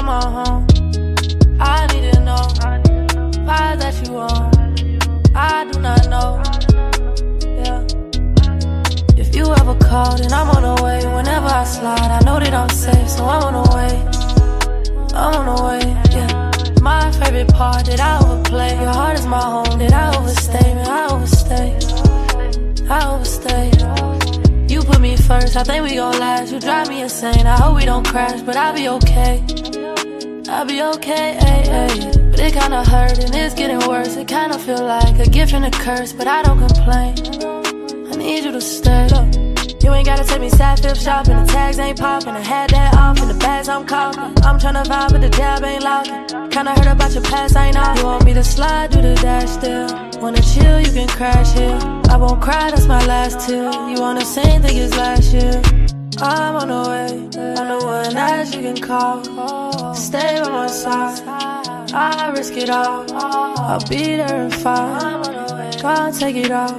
my home. I need to know why that you on. I do not know. Yeah. If you ever called and I'm on the way, whenever I slide, I know that I'm safe, so I'm on the way. I'm on the way, yeah. My favorite part that I overplay. Your heart is my home that I overstay, man, I overstay. I overstay. You put me first, I think we gon' last. You drive me insane, I hope we don't crash, but I'll be okay. I'll be okay, ay, ay. But it kinda hurt and it's getting worse. It kinda feel like a gift and a curse, but I don't complain. I need you to stay. Look, you ain't gotta take me sad fifth shopping. The tags ain't popping. I had that off and the bags I'm copping. I'm tryna vibe but the tab ain't locking. Kinda heard about your past, I ain't know. You want me to slide, do the dash still. Wanna chill, you can crash here. I won't cry, that's my last tear. You wanna sing, think it's last year. I'm on the way, I'm the one that you can call. Stay by my side, I risk it all. I'll be there in 5. Can't take it all.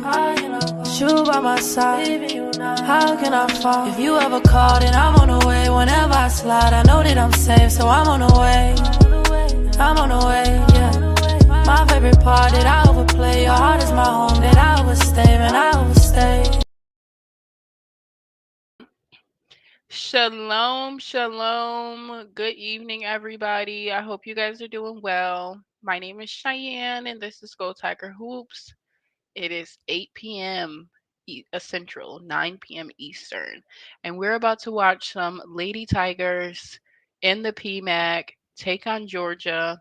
You by my side, how can I fall? If you ever called and I'm on the way, whenever I slide, I know that I'm safe, so I'm on the way. I'm on the way, yeah. My favorite part that I overplay. Your heart is my home that I overstay, man, I overstay. Shalom, shalom. Good evening, everybody. I hope you guys are doing well. My name is Cheyenne, and this is Go Tiger Hoops. It is 8 p.m. Central, 9 p.m. Eastern, and we're about to watch some Lady Tigers in the PMAC take on Georgia,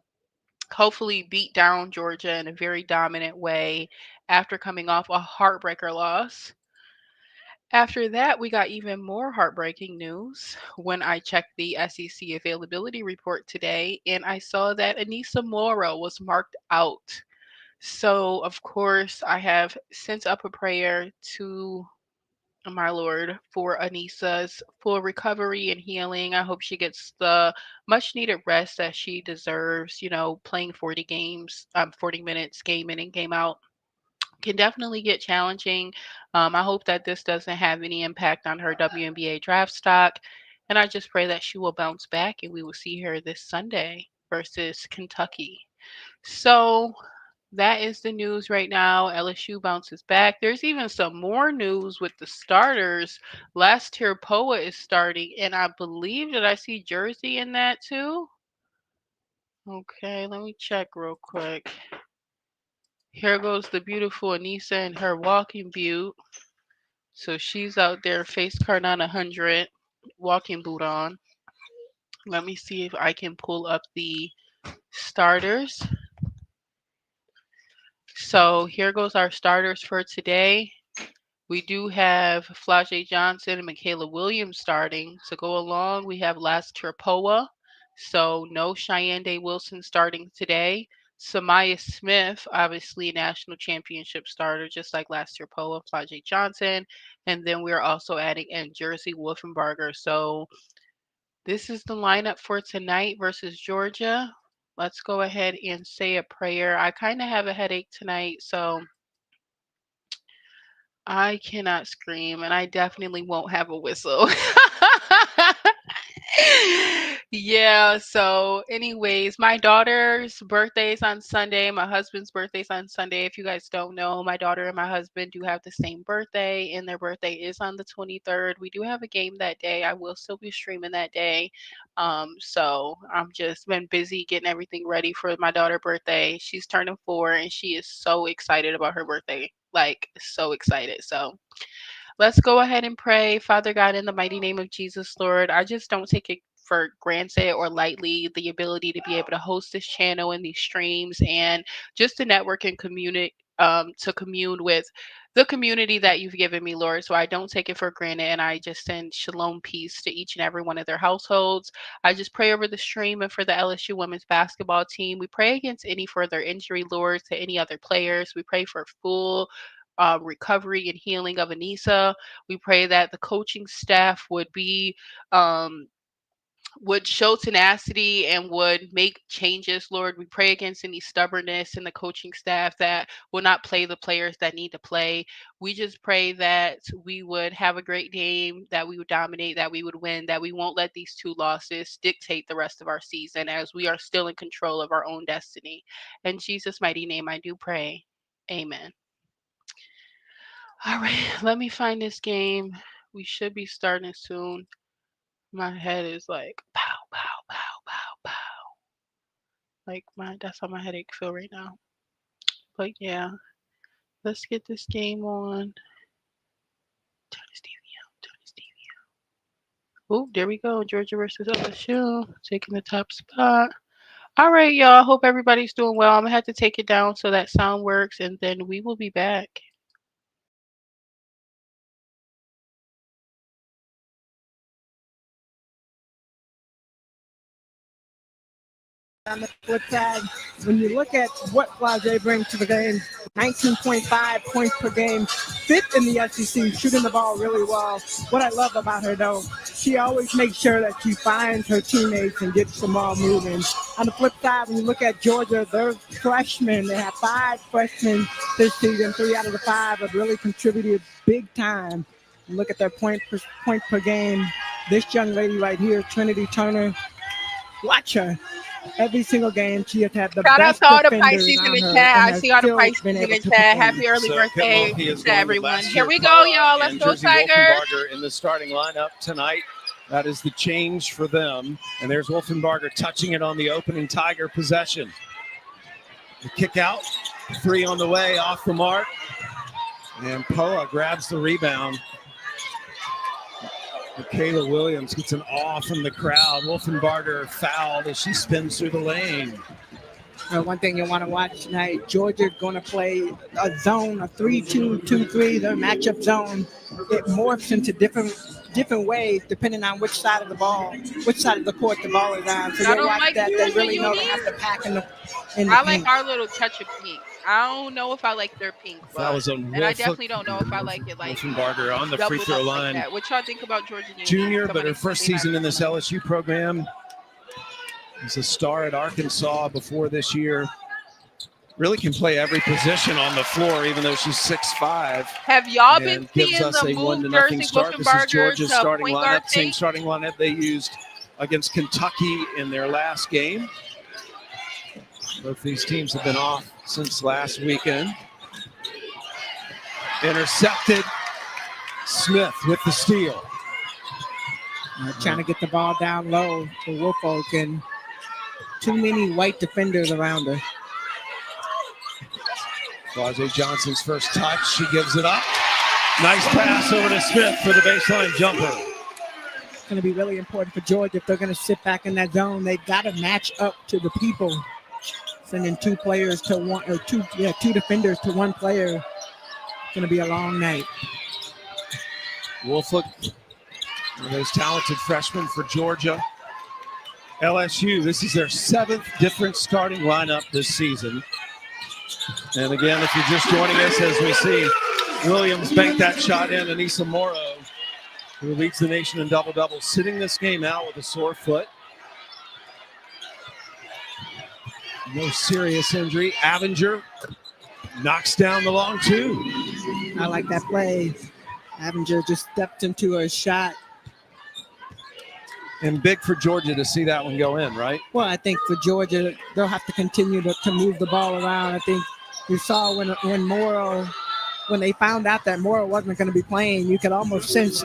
hopefully beat down Georgia in a very dominant way after coming off a heartbreaker loss. After that, we got even more heartbreaking news when I checked the SEC availability report today and I saw that Aneesah Morrow was marked out. So, of course, I have sent up a prayer to my Lord for Anissa's full recovery and healing. I hope she gets the much needed rest that she deserves. Playing 40 games, 40 minutes, game in and game out can definitely get challenging. I hope that this doesn't have any impact on her WNBA draft stock. And I just pray that she will bounce back and we will see her this Sunday versus Kentucky. So that is the news right now. LSU bounces back. There's even some more news with the starters. Last Tier Poa is starting, and I believe that I see Jersey in that too. Okay, let me check real quick. Here goes the beautiful Aneesah in her walking boot. So she's out there, face card on 100, walking boot on. Let me see if I can pull up the starters. So here goes our starters for today. We do have Flau'Jae Johnson and Mikaylah Williams starting. To go along, we have Last Turpoa. So no Cheyenne Day Wilson starting today. Samaya Smith, obviously national championship starter, just like last year, Poa, Flau'Jae Johnson. And then we're also adding in Jersey Wolfenbarger. So this is the lineup for tonight versus Georgia. Let's go ahead and say a prayer. I kind of have a headache tonight, so I cannot scream, and I definitely won't have a whistle. Yeah, so anyways, my daughter's birthday's on Sunday. My husband's birthday's on Sunday. If you guys don't know, my daughter and my husband do have the same birthday, and their birthday is on the 23rd. We do have a game that day. I will still be streaming that day. So I'm just been busy getting everything ready for my daughter's birthday. She's turning 4 and she is so excited about her birthday. Like so excited. So let's go ahead and pray. Father God, in the mighty name of Jesus, Lord, I just don't take it for granted or lightly the ability to be able to host this channel and these streams and just to network and communicate, to commune with the community that you've given me, Lord. So I don't take it for granted, and I just send shalom peace to each and every one of their households. I just pray over the stream and for the LSU women's basketball team. We pray against any further injury, Lord, to any other players. We pray for full recovery and healing of Aneesah. We pray that the coaching staff would be um, would show tenacity and would make changes. Lord, we pray against any stubbornness in the coaching staff that will not play the players that need to play. We just pray that we would have a great game, that we would dominate, that we would win, that we won't let these 2 losses dictate the rest of our season, as we are still in control of our own destiny. In Jesus' mighty name, I do pray. Amen. All right, let me find this game. We should be starting soon. My head is like pow, pow, pow, pow, pow. Like that's how my headache feel right now. But yeah, let's get this game on. Turn this TV on. Turn this TV on. Oh, there we go. Georgia versus LSU, taking the top spot. All right, y'all. Hope everybody's doing well. I'm gonna have to take it down so that sound works, and then we will be back. On the flip side, when you look at what Flau'Jae brings to the game, 19.5 points per game, fifth in the SEC, shooting the ball really well. What I love about her, though, she always makes sure that she finds her teammates and gets the ball moving. On the flip side, when you look at Georgia, they're freshmen. They have 5 freshmen this season. 3 out of the 5 have really contributed big time. You look at their point per game. This young lady right here, Trinity Turner, watch her. Every single game, she has had the Shout out best to all the defenders Pisces in on the her chat. I and see all the has Pisces still been in able the to chat. perform. Happy early birthday to everyone. Here we go, y'all. Let's go, Jersey Tigers. Wolfenbarger in the starting lineup tonight. That is the change for them. And there's Wolfenbarger touching it on the opening Tiger possession. The kick out, 3 on the way, off the mark. And Poa grabs the rebound. Mikaylah Williams gets an awe from the crowd. Wolfenbarger fouled as she spins through the lane. One thing you want to watch tonight, Georgia's going to play a zone, a 3-2-2-3, their matchup zone. It morphs into different ways depending on which side of the ball, which side of the court the ball is on. So you'll watch that. They really know they have to pack in the I like paint. our little touch of pink. I don't know if I like their pink, That was and I definitely don't know if I like it like Wolfenbarger on the free throw line. Like what y'all think about Georgia Junior, but her first season in this LSU program. He's a star at Arkansas before this year. Really can play every position on the floor, even though she's 6'5". Have y'all been seeing gives us the a move 1-0 start. This is Georgia's starting lineup, same thing? starting lineup they used against Kentucky in their last game. Both these teams have been off since last weekend. Intercepted. Smith with the steal. Trying to get the ball down low for Woolfolk, and too many white defenders around her. Flau'Jae Johnson's first touch. She gives it up. Nice pass over to Smith for the baseline jumper. It's going to be really important for Georgia if they're going to sit back in that zone. They've got to match up to the people. Sending 2 players to one, or 2 defenders to 1 player. It's going to be a long night. Woolfolk, one of those talented freshmen for Georgia. LSU, this is their 7th different starting lineup this season. And again, if you're just joining us, as we see Williams bank that shot in, Aneesah Morrow, who leads the nation in double-double, sitting this game out with a sore foot. No serious injury. Avenger knocks down the long 2. I like that play. Avenger just stepped into a shot. And big for Georgia to see that one go in, right? Well, I think for Georgia, they'll have to continue to move the ball around. I think you saw when Morrow, when they found out that Morrow wasn't going to be playing, you could almost sense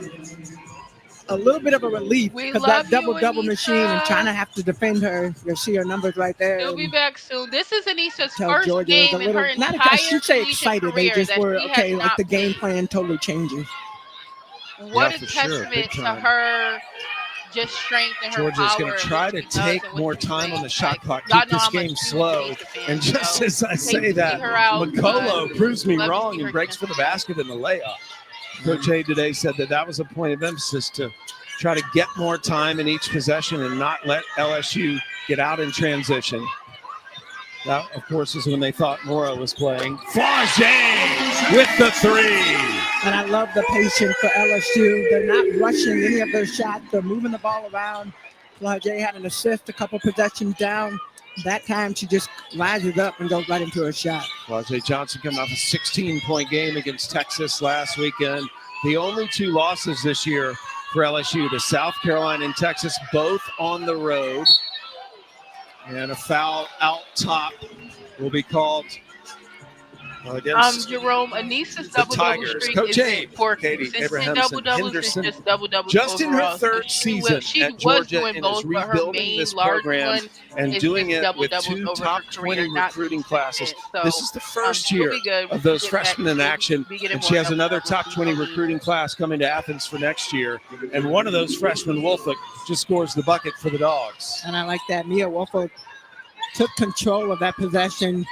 a little bit of a relief, because that double machine and trying to have to defend her. You'll see her numbers right there. She'll be back soon. This is Aneesah's first Georgia game in her not entire I should say excited. They just were okay. Like the game plan totally changes. What a testament to her just strength and her Georgia's power. going to try to take more time on the shot clock, keep this game slow. And just as I say that, Mikaylah proves me wrong and breaks for the basket in the layup. Coach A today said that was a point of emphasis to try to get more time in each possession and not let LSU get out in transition. That, of course, is when they thought Morrow was playing. Flau'Jae with the 3. And I love the patience for LSU. They're not rushing any of their shots. They're moving the ball around. Flau'Jae had an assist a couple possessions down. That time she just rises up and goes right into her shot. Flau'Jae Johnson coming off a 16-point game against Texas last weekend. The only two losses this year for LSU, to South Carolina and Texas, both on the road. And a foul out top will be called against Jerome, Aneesah's the Tigers. Coach Abe, for Katie consistent Abrahamson, double-doubles, it's Henderson, just double-doubles just in her overall. third season at Georgia, and is rebuilding this program and doing it with two top 20 recruiting classes. This is the first year of those freshmen in action, and she has another top 20 recruiting class coming to Athens for next year. And one of those freshmen, Wolfick, just scores the bucket for the Dogs. And I like that. Mia Wolfick took control of that possession.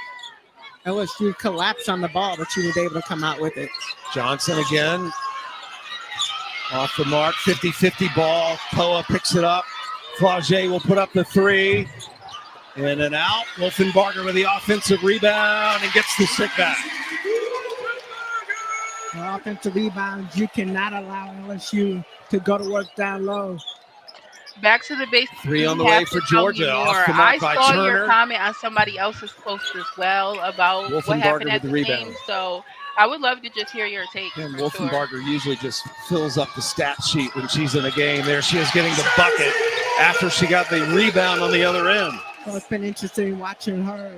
LSU collapsed on the ball, but she was able to come out with it. Johnson again. Off the mark, 50-50 ball. Poa picks it up. Flau'Jae will put up the three. In and out. Wolfenbarger with the offensive rebound and gets the stick back. The offensive rebounds, you cannot allow LSU to go to work down low. Back to the base. Three on the way for Georgia. Off the mark by I saw Turner. your comment on somebody else's post as well about what happened at the game. So I would love to just hear your take. And Wolfenbarger usually just fills up the stat sheet when she's in a game. There she is getting the bucket after she got the rebound on the other end. Well, it's been interesting watching her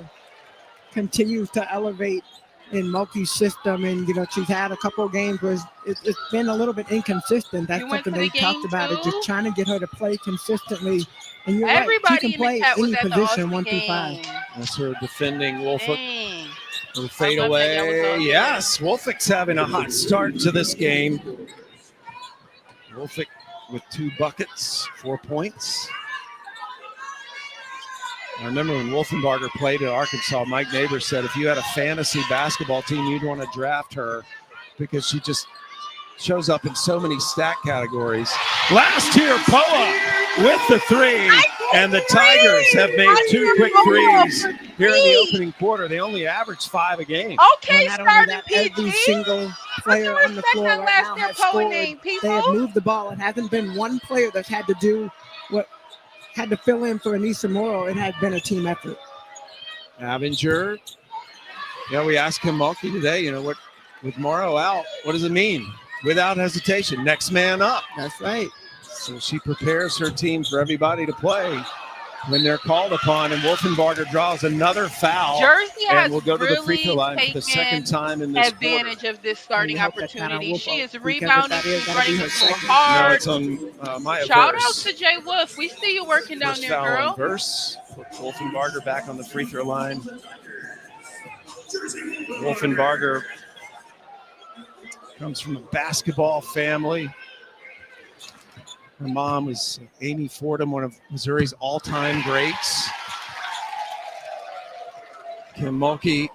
continue to elevate in Mulkey's system, and she's had a couple of games where it's been a little bit inconsistent. That's something they talked about, is just trying to get her to play consistently. And you're right, she can play any position 1 through 5. That's her defending Wolfick. Her fade away. Yes, Wolfick's having a hot start to this game. Wolfick with 2 buckets, 4 points. I remember when Wolfenbarger played at Arkansas, Mike Neighbors said if you had a fantasy basketball team, you'd want to draft her because she just shows up in so many stat categories. Last year, Poa with the three, and the Tigers have made 2 quick threes here in the opening quarter. They only averaged 5 a game. Okay, starting PG. Every single player on the floor right now has scored. They have moved the ball. It hasn't been one player that's had to do what had to fill in for Aneesah Morrow. It has been a team effort. Avinger. We asked him Mulkey today, what with Morrow out, what does it mean? Without hesitation, next man up. That's right. So she prepares her team for everybody to play when they're called upon, and Wolfenbarger draws another foul. Jersey and will go to the free throw line for the second time in this advantage quarter. Of this starting opportunity. She is rebounding, she's running the floor hard. No, it's on Maya Shout Verse. out to Jay Wolf. We see you working down there, girl. Verse. Wolfenbarger back on the free throw line. Wolfenbarger comes from a basketball family. Her mom was Amy Fordham, one of Missouri's all-time greats. Kim Mulkey,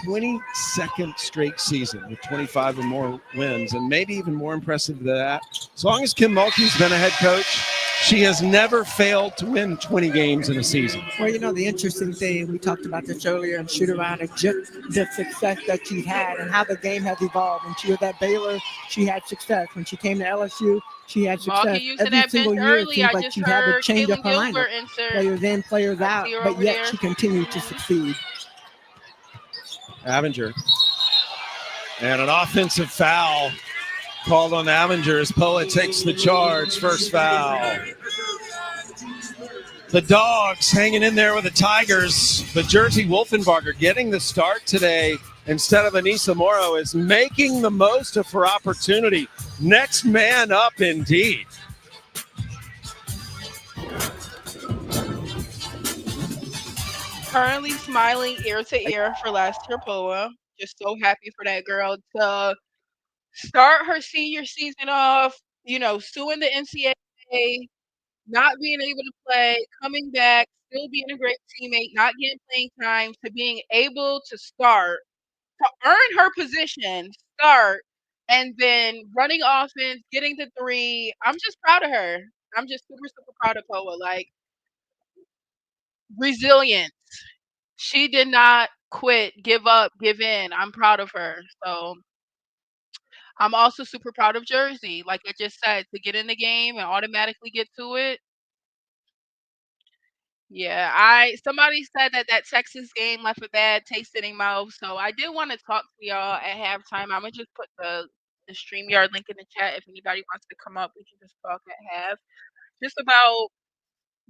22nd straight season with 25 or more wins, and maybe even more impressive than that. As long as Kim Mulkey's been a head coach, she has never failed to win 20 games in a season. Well, the interesting thing, we talked about this earlier in shoot around, is just the success that she's had and how the game has evolved. When she was at Baylor, she had success. When she came to LSU, she had success. Every single year, it seems like she had to change up her lineup. Players in, players out, but yet she continued to succeed. Avinger. And an offensive foul called on Avinger as Poa takes the charge. First foul. The Dogs hanging in there with the Tigers. But Jersey Wolfenbarger getting the start today instead of Aneesah Morrow is making the most of her opportunity. Next man up indeed. Currently smiling ear to ear for last year Poa. Just so happy for that girl to start her senior season off, suing the NCAA, not being able to play, coming back, still being a great teammate, not getting playing time, to being able to start, to earn her position, start, and then running offense, getting the three. I'm just proud of her. I'm just super, super proud of Poa. Resilience. She did not quit, give up, give in. I'm proud of her. So I'm also super proud of Jersey. Like I just said, to get in the game and automatically get to it. Yeah, somebody said that Texas game left a bad taste in their mouth. So I did want to talk to y'all at halftime. I'm gonna just put the StreamYard link in the chat. If anybody wants to come up, we can just talk at half. Just about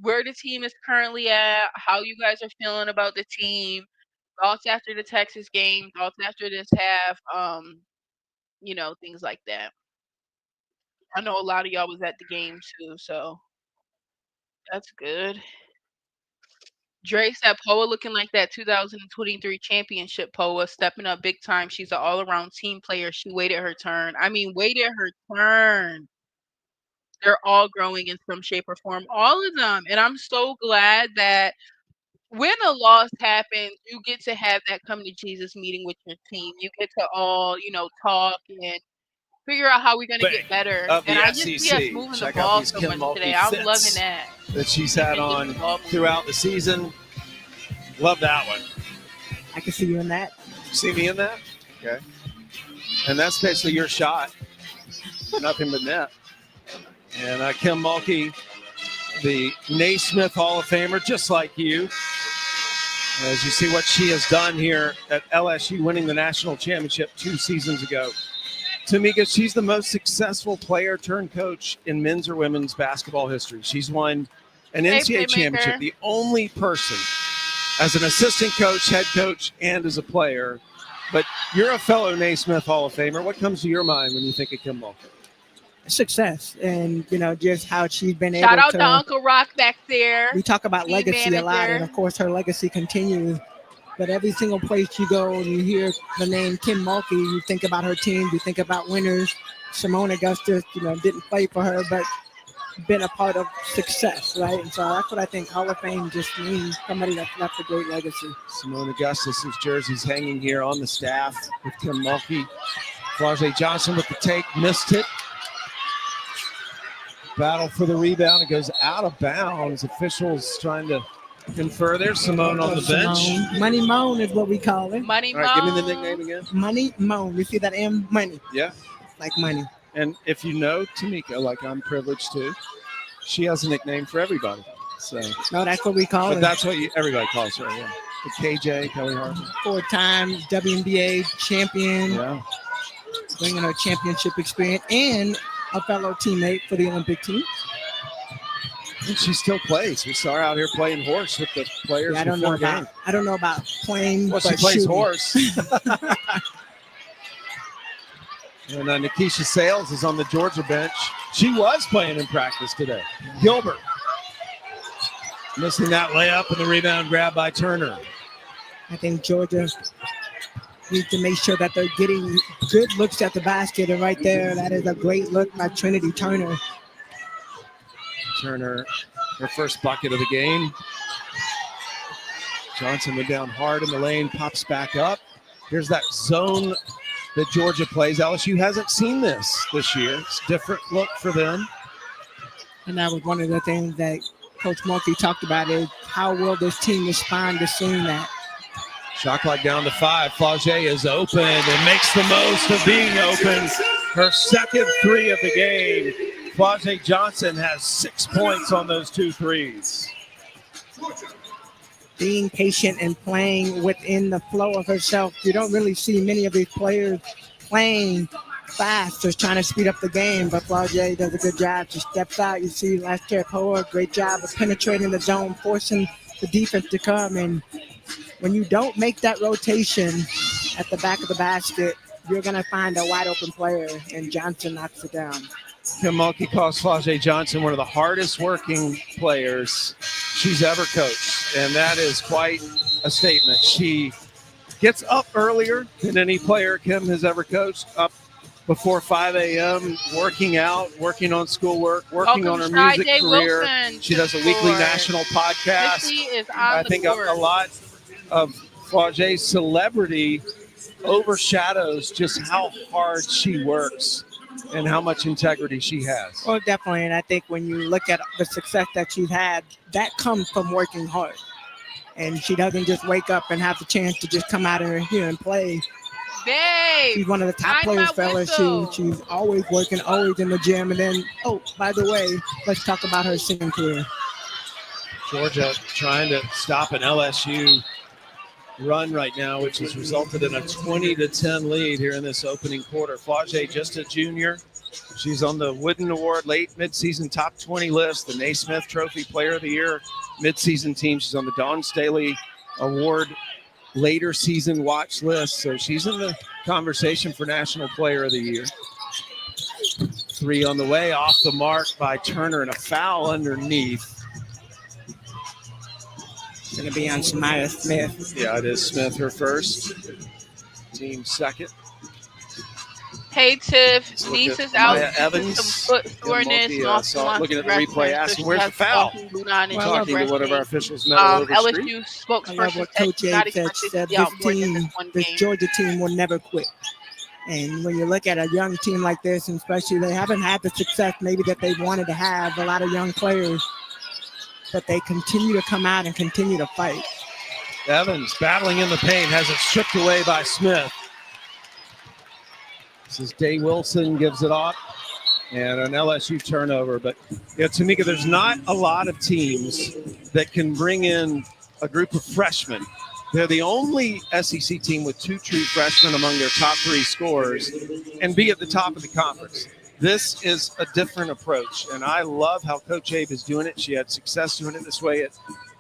where the team is currently at, how you guys are feeling about the team, thoughts after the Texas game, thoughts after this half, things like that. I know a lot of y'all was at the game too, so that's good. Dre said Poa looking like that 2023 championship Poa, stepping up big time. She's an all-around team player. She waited her turn. Waited her turn. They're all growing in some shape or form, all of them. And I'm so glad that when a loss happens, you get to have that come to Jesus meeting with your team. You get to all, talk and figure out how we're going to get better. And I just see us moving the ball so much today. I'm loving that. That she's had on throughout the season. Love that one. I can see you in that. See me in that? Okay. And that's basically your shot. Nothing but net. And Kim Mulkey, the Naismith Hall of Famer, just like you. As you see what she has done here at LSU, winning the national championship 2 seasons ago. Tamika, she's the most successful player turned coach in men's or women's basketball history. She's won an NCAA championship, the only person as an assistant coach, head coach, and as a player. But you're a fellow Naismith Hall of Famer. What comes to your mind when you think of Kim Mulkey? Success, and just how she's been able to. Shout out to Uncle Rock back there. We talk about legacy a lot, and of course her legacy continues. But every single place you go and you hear the name Kim Mulkey, you think about her team, you think about winners. Simone Augustus, didn't play for her, but been a part of success, right? And so that's what I think Hall of Fame just means, somebody that's left a great legacy. Simone Augustus' jersey's hanging here on the staff with Kim Mulkey. Flau'Jae Johnson with the take, missed it. Battle for the rebound. It goes out of bounds. Officials trying to confer there. Simone on the bench. Money Moan is what we call it. Money Moan. All right, give me the nickname again. Money Moan. You see that M? Money. Yeah. Like money. And if you know Tamika, like I'm privileged to, she has a nickname for everybody. So no, that's what we call it. But that's what everybody calls her. Yeah. The KJ, Kelly Hart. 4-time WNBA champion. Yeah. Bringing her championship experience and a fellow teammate for the Olympic team. And she still plays. We saw her out here playing horse with the players. Yeah, I don't know about playing. Well, she plays shooting. Horse. And Nikisha Sales is on the Georgia bench. She was playing in practice today. Gilbert missing that layup and the rebound grab by Turner. I think Georgia needs to make sure that they're getting good looks at the basket. And right there, that is a great look by Trinity Turner. Turner, her first bucket of the game. Johnson went down hard in the lane, pops back up. Here's that zone that Georgia plays. LSU hasn't seen this year. It's a different look for them. And that was one of the things that Coach Mulkey talked about is how will this team respond to seeing that. Shot clock down to 5. Flau'Jae is open and makes the most of being open. Her second 3 of the game. Flau'Jae Johnson has 6 points on those 2 threes. Being patient and playing within the flow of herself. You don't really see many of these players playing fast, just trying to speed up the game, but Flau'Jae does a good job. She steps out. You see last year Poa, great job of penetrating the zone, forcing the defense to come. And when you don't make that rotation at the back of the basket, you're going to find a wide open player, and Johnson knocks it down. Kim Mulkey calls Flau'Jae Johnson one of the hardest working players she's ever coached, and that is quite a statement. She gets up earlier than any player Kim has ever coached, up before 5 a.m., working out, working on schoolwork, working on her music career. She does a weekly national podcast. I think a lot of Flau'Jae's celebrity overshadows just how hard she works and how much integrity she has. Well, definitely. And I think when you look at the success that she's had, that comes from working hard. And she doesn't just wake up and have the chance to just come out here and play. Babe, she's one of the top players for LSU. She's always working, always in the gym. And then, oh, by the way, let's talk about her singing career. Georgia trying to stop an LSU run right now, which has resulted in a 20-10 lead here in this opening quarter. Flau'Jae, just a junior. She's on the Wooden Award late midseason top 20 list, the Naismith Trophy Player of the Year midseason team. She's on the Dawn Staley Award later season watch list. So she's in the conversation for National Player of the Year. 3 on the way, off the mark by Turner, and a foul underneath. It's going to be on Samaya Smith. Yeah, it is Smith, her first. Team second. Hey, Tiff. Aneesah's out Evans. Some foot soreness. Looking at the replay, asking where's the foul? Talking to one of our officials. LSU spokesperson Coach A said this Georgia team will never quit. And when you look at a young team like this, and especially they haven't had the success maybe that they wanted to have, a lot of young players, but they continue to come out and continue to fight. Evans battling in the paint, has it stripped away by Smith. This is Day Wilson, gives it off, and an LSU turnover. But Tamika, there's not a lot of teams that can bring in a group of freshmen. They're the only SEC team with 2 true freshmen among their top 3 scorers and be at the top of the conference. This is a different approach, and I love how Coach Abe is doing it. She had success doing it this way at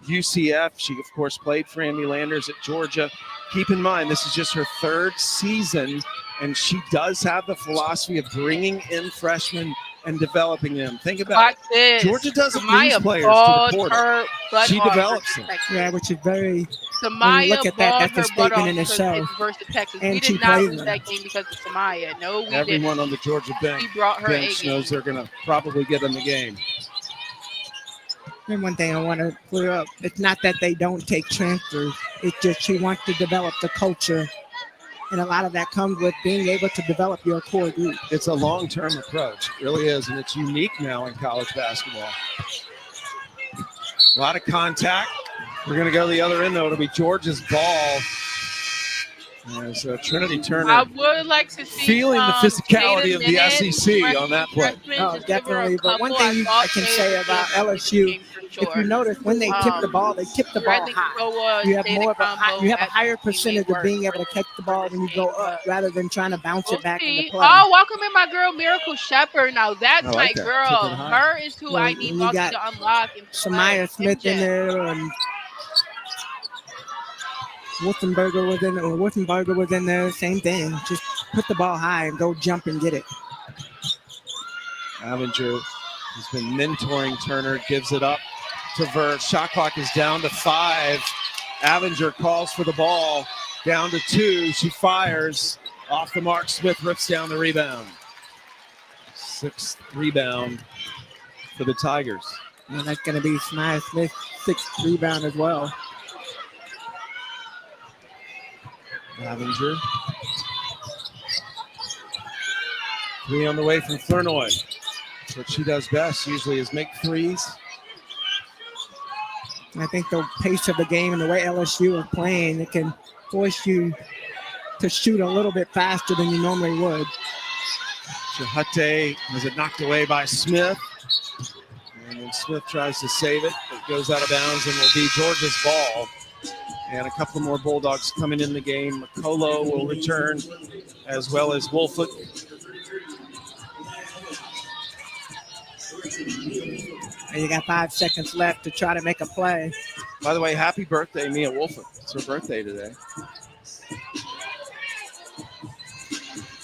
UCF. She, of course, played for Andy Landers at Georgia. Keep in mind, this is just her 3rd season, and she does have the philosophy of bringing in freshmen and developing them. Think about it. Georgia doesn't lose players to the portal. She develops them. Yeah, which is very, Samaya, look at that, that's a statement in itself. Versus Texas. And we did not lose that game because of Samaya. No, we didn't. Everyone on the Georgia bench knows they're going to probably get in the game. And one thing I want to clear up, it's not that they don't take transfers. It's just she wants to develop the culture. And a lot of that comes with being able to develop your core group. It's a long-term approach. It really is. And it's unique now in college basketball. A lot of contact. We're going to go to the other end, though. It'll be Georgia's ball. As Trinity Turner I would like to see feeling the physicality of the SEC on that play. Oh, definitely. But one thing I can say about LSU, if you notice, when they tip the ball, they tip the ball high. You have a higher percentage of being able to catch the ball when you go up rather than trying to bounce it back into play. Oh, welcome in my girl, Miracle Shepherd. Now, that's my girl. Her is who I need to unlock. Samaya Smith in there, and Wolfenberger was in there. Same thing. Just put the ball high and go jump and get it. Avenger has been mentoring Turner, gives it up to Verve. Shot clock is down to 5. Avenger calls for the ball. Down to 2. She fires. Off the mark. Smith rips down the rebound. 6th rebound for the Tigers. And that's going to be Samaya Smith's 6th rebound as well. Avenger. 3 on the way from Flournoy. That's what she does best usually is make threes. I think the pace of the game and the way LSU is playing, it can force you to shoot a little bit faster than you normally would. Chahate has it knocked away by Smith. And when Smith tries to save it, it goes out of bounds and will be Georgia's ball. And a couple more Bulldogs coming in the game. Mikaylah will return, as well as Wolford. And you got 5 seconds left to try to make a play. By the way, happy birthday, Mia Wolford. It's her birthday today.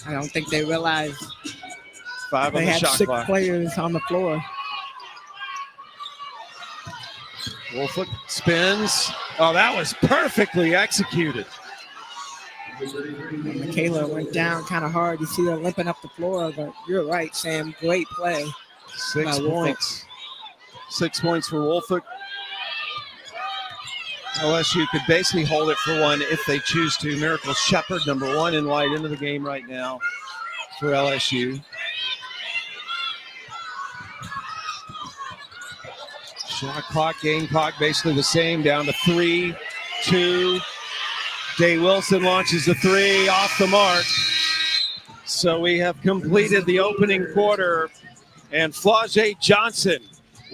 I don't think they realized 5 they on the had shot 6 clock. players on the floor. Wolford spins. Oh, that was perfectly executed. Mikaylah went down kind of hard. You see her limping up the floor, but you're right, Sam. Great play. 6 points. 6 points for Wolford. LSU could basically hold it for 1 if they choose to. Miracle Shepherd, number 1 in light, into the game right now for LSU. Shot clock, game clock, basically the same, down to 3, 2. Day Wilson launches the 3 off the mark. So we have completed the opening quarter, and Flau'Jae Johnson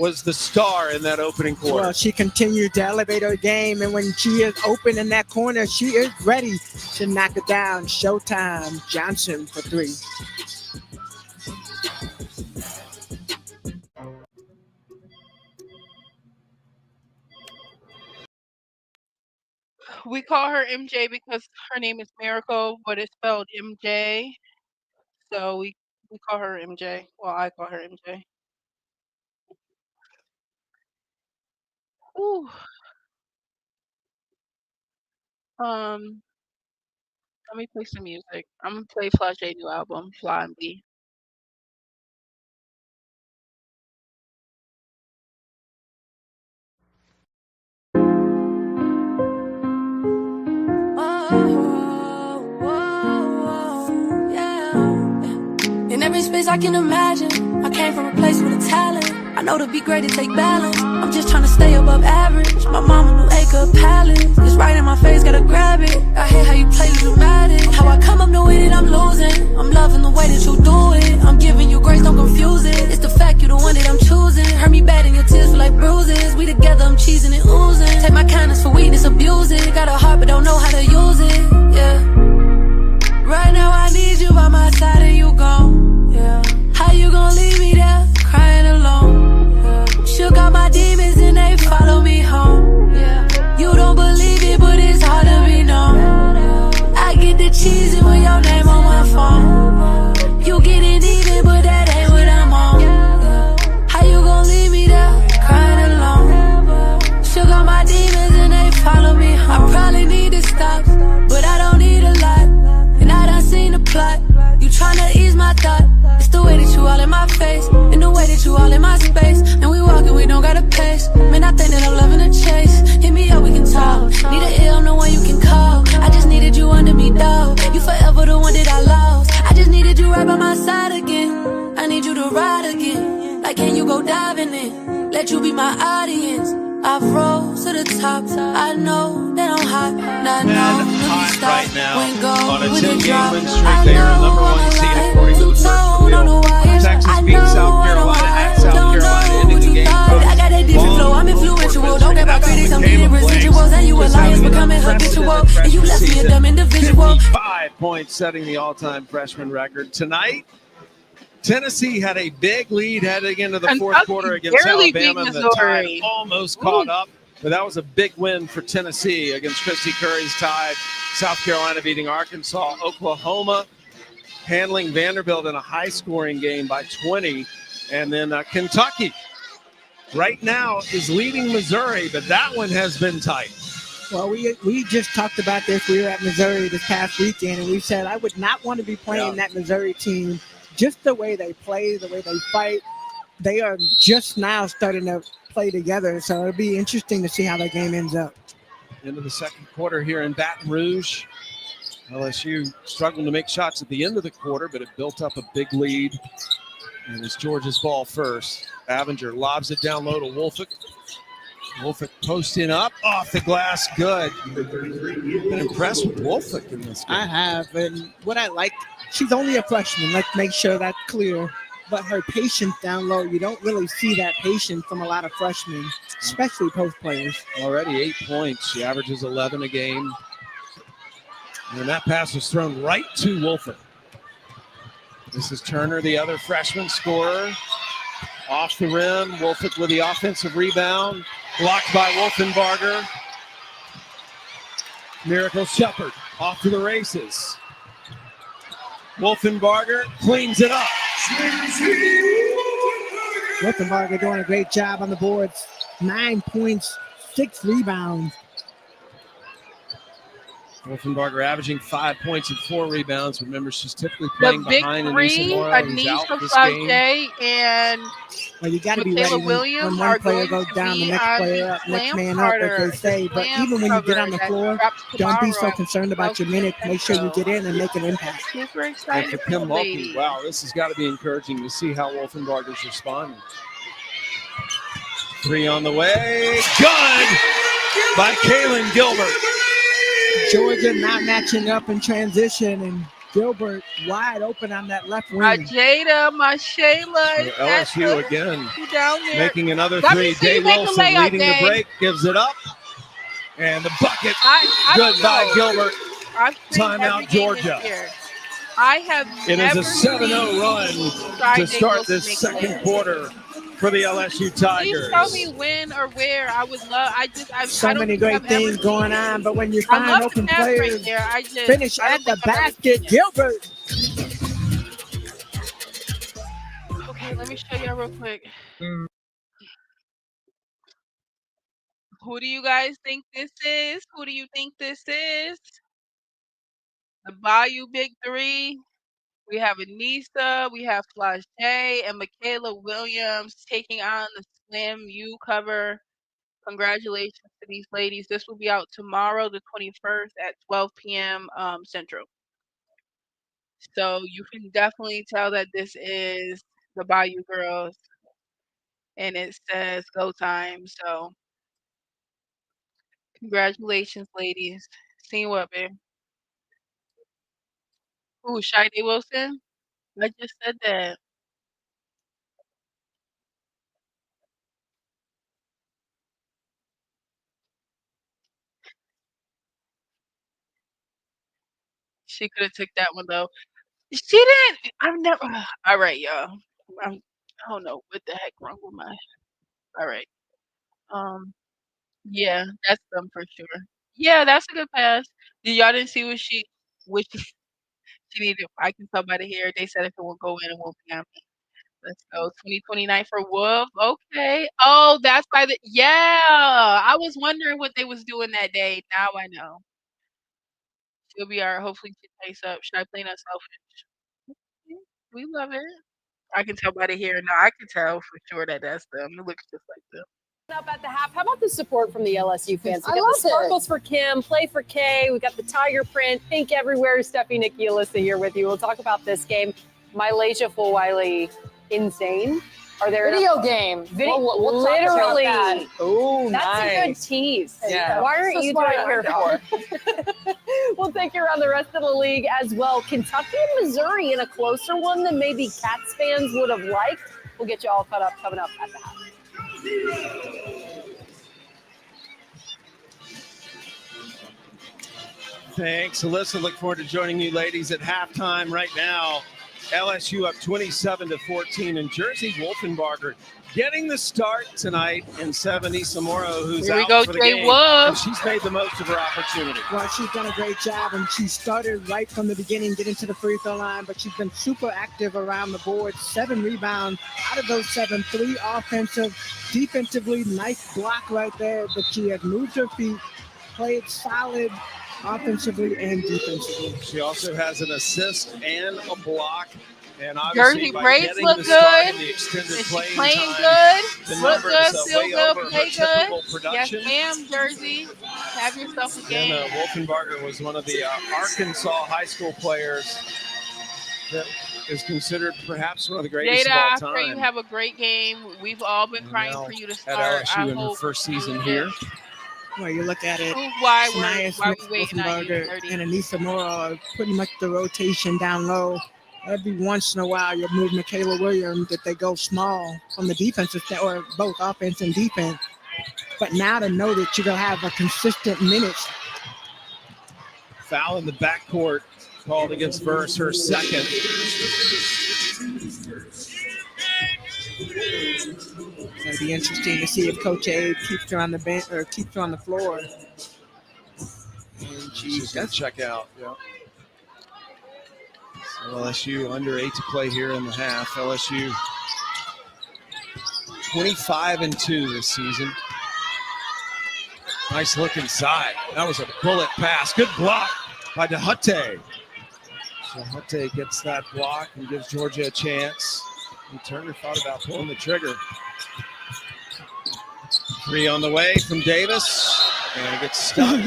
was the star in that opening quarter. Well, she continued to elevate her game, and when she is open in that corner, she is ready to knock it down. Showtime Johnson for 3. We call her MJ because her name is Miracle, but it's spelled MJ. So we call her MJ. Well, I call her MJ. Ooh. Let me play some music. I'm gonna play Flau'Jae new album, Fly In every space I can imagine, I came from a place with a talent. I know to be great, it take balance. I'm just trying to stay above average. My mama knew acre palace. It's right in my face, gotta grab it. I hate how you play dramatic. How I come up knowing that I'm losing. I'm loving the way that you do it. I'm giving you grace, don't confuse it. It's the fact you the one that I'm choosing. Hurt me bad and your tears feel like bruises. We together, I'm cheesing and oozing. Take my kindness for weakness, abuse it. Got a heart but don't know how to use it. Yeah. Right now I need you by my side and you gone. Yeah. How you gonna leave me there, crying alone? Yeah. Shook out my demons and they follow me home. Yeah. You don't believe it, but it's hard to be known. I get the cheesy with your name on my phone. You get it even, but that ain't what I'm on. Yeah. How you gonna leave me there, crying alone? Shook out my demons and they follow me home. I probably need to stop, but I don't need a lot. And I done seen the plot. You tryna ease my thought. It's the way that you all in my face, and the way that you all in my space. And we walking, we don't gotta pace. Man, I think that I'm loving the chase. Hit me up, we can talk. Need an ear, no one you can call. I just needed you under me, dog. You forever the one that I lost. I just needed you right by my side again. I need you to ride again. Like, can you go diving in? Let you be my audience. I've rose to the top. I know that I'm hot. Not know hot stop. right now. When go On a with the 10-game drop. win streak, they are number 1 seed according to the first wheel. Texas beats South Carolina at South Carolina, ending the game. I got that different flow. I'm influential. Don't care about critics. I'm getting residuals. And you a liar, becoming habitual. And you left me a dumb individual. 5 points, setting the all-time freshman record tonight. Tennessee had a big lead heading into the fourth quarter against Alabama, and the Tide almost caught up. But that was a big win for Tennessee against Christy Curry's Tide. South Carolina beating Arkansas. Oklahoma handling Vanderbilt in a high-scoring game by 20. And then Kentucky right now is leading Missouri, but that one has been tight. Well, we just talked about this. We were at Missouri this past weekend, and we said I would not want to be playing that Missouri team. Just the way they play, the way they fight, they are just now starting to play together. So it'll be interesting to see how that game ends up. Into the second quarter here in Baton Rouge. LSU struggling to make shots at the end of the quarter, but it built up a big lead. And it's Georgia's ball first. Avenger lobs it down low to Wolfick. Wolfick posting up off the glass. Good. You've been impressed with Wolfick in this game. I have. And what I like, she's only a freshman. Let's make sure that's clear. But her patience down low, you don't really see that patience from a lot of freshmen, especially post players. Already 8 points. She averages 11 a game. And that pass was thrown right to Wolfick. This is Turner, the other freshman scorer. Off the rim, Wolfick with the offensive rebound. Blocked by Wolfenbarger. Miracle Shepard off to the races. Wolfenbarger cleans it up. Wolfenbarger doing a great job on the boards. 9 points, 6 rebounds. Wolfenbarger averaging 5 points and 4 rebounds. Remember, she's typically playing behind Aneesah Morrow, who's out this game. And well, you got to be ready when one player goes down, the next player up, next man up, as they say. But even when you get on the floor, don't be so concerned about your minutes. Make sure you get in and make an impact. Super excited for Kim Mulkey. Wow, this has got to be encouraging to see how Wolfenbarger's responding. 3 on the way. Good by Kaylin Gilbert. Georgia not matching up in transition, and Gilbert wide open on that left My wing. Jada, my Shayla. LSU again Down there. making another Let three. me see Day you make a Wilson layup, leading the Day. break, gives it up. And the bucket. I Good by know. Gilbert. I've seen every Timeout, game Georgia. this year. I have It is never a 7-0 run to start this second quarter for the LSU Tigers. Please tell me when or where. I would love. I So don't many think great I've ever things going seen it. on, but when you I find love open the pass right players, there. finish I at don't the think I've ever basket, seen it. Gilbert. Okay, let me show y'all real quick. Who do you guys think this is? Who do you think this is? The Bayou Big Three. We have Aneesah, we have Flau'Jae, and Mikaylah Williams taking on the Slim U cover. Congratulations to these ladies. This will be out tomorrow, the 21st at 12 p.m. Central. So you can definitely tell that this is the Bayou girls. And it says go time. So congratulations, ladies. See what, babe? Ooh, Shayla Wilson? I just said that. She could have took that one though. She didn't. I've never. All right, y'all. I don't know what the heck wrong with my. All right. Yeah, that's them for sure. Yeah, that's a good pass. Y'all didn't see what she needed? I can tell by the hair. They said if it won't go in, it won't be on me. Let's go. 2029 for Wolf. Okay. Oh, that's by the. Yeah, I was wondering what they was doing that day. Now I know. She'll be all right. Hopefully she takes up. Should I play not selfish? We love it. I can tell by the hair. No, I can tell for sure that that's them. It looks just like them. Up at the half. How about the support from the LSU fans? We I got love the sparkles for Kim, play for Kay. We got the tiger print, pink everywhere. Steffi, Nikki, Alyssa here with you. We'll talk about this game. Mikaylah Williams, insane. Are there Video game. We'll literally. talk about that. Oh, that's a good tease. Yeah. Why aren't That's you what doing I here for? We'll take you around the rest of the league as well. Kentucky and Missouri in a closer one than maybe Cats fans would have liked. We'll get you all caught up coming up at the half. Thanks, Alyssa. Look forward to joining you ladies at halftime right now. LSU up 27-14, and Jersey Wolfenbarger getting the start tonight instead of Aneesah Morrow, who's Here we out go, for the Jay game. Wolf. And she's made the most of her opportunity. Well, she's done a great job, and she started right from the beginning, getting to the free throw line, but she's been super active around the board. 7 rebounds. Out of those 7, 3 offensive. Defensively, nice block right there, but she has moved her feet, played solid offensively and defensively. She also has an assist and a block. And obviously, Jersey by braids getting look the start in good. the extended And playing she's playing time, good. the Look numbers good, are feel way good, over play her typical good. production. Yes, ma'am, Jersey. Have yourself a game. And Wolfenbarger was one of the Arkansas high school players that is considered perhaps one of the greatest Jada, of all I time. pray you have a great game. We've all been crying Now for you to at start. LSU in her first season here. Well, you look at it, Why Sanaya we Smith, waiting on you, Wolfenbarger, 30? and Aneesah Morrow are pretty much the rotation down low. Every once in a while, you'll move Mikaylah Williams that they go small from the defensive or both offense and defense. But now to know that you're going to have a consistent minutes. Foul in the backcourt called against Verse, her second. It's going to be interesting to see if Coach A keeps her on the bench or keeps her on the floor. And She's going to check out. Yeah. So LSU under 8 to play here in the half. LSU 25-2 this season. Nice look inside. That was a bullet pass. Good block by DeHutte. So DeHutte gets that block and gives Georgia a chance. And Turner thought about pulling the trigger. 3 on the way from Davis. And it gets stuck.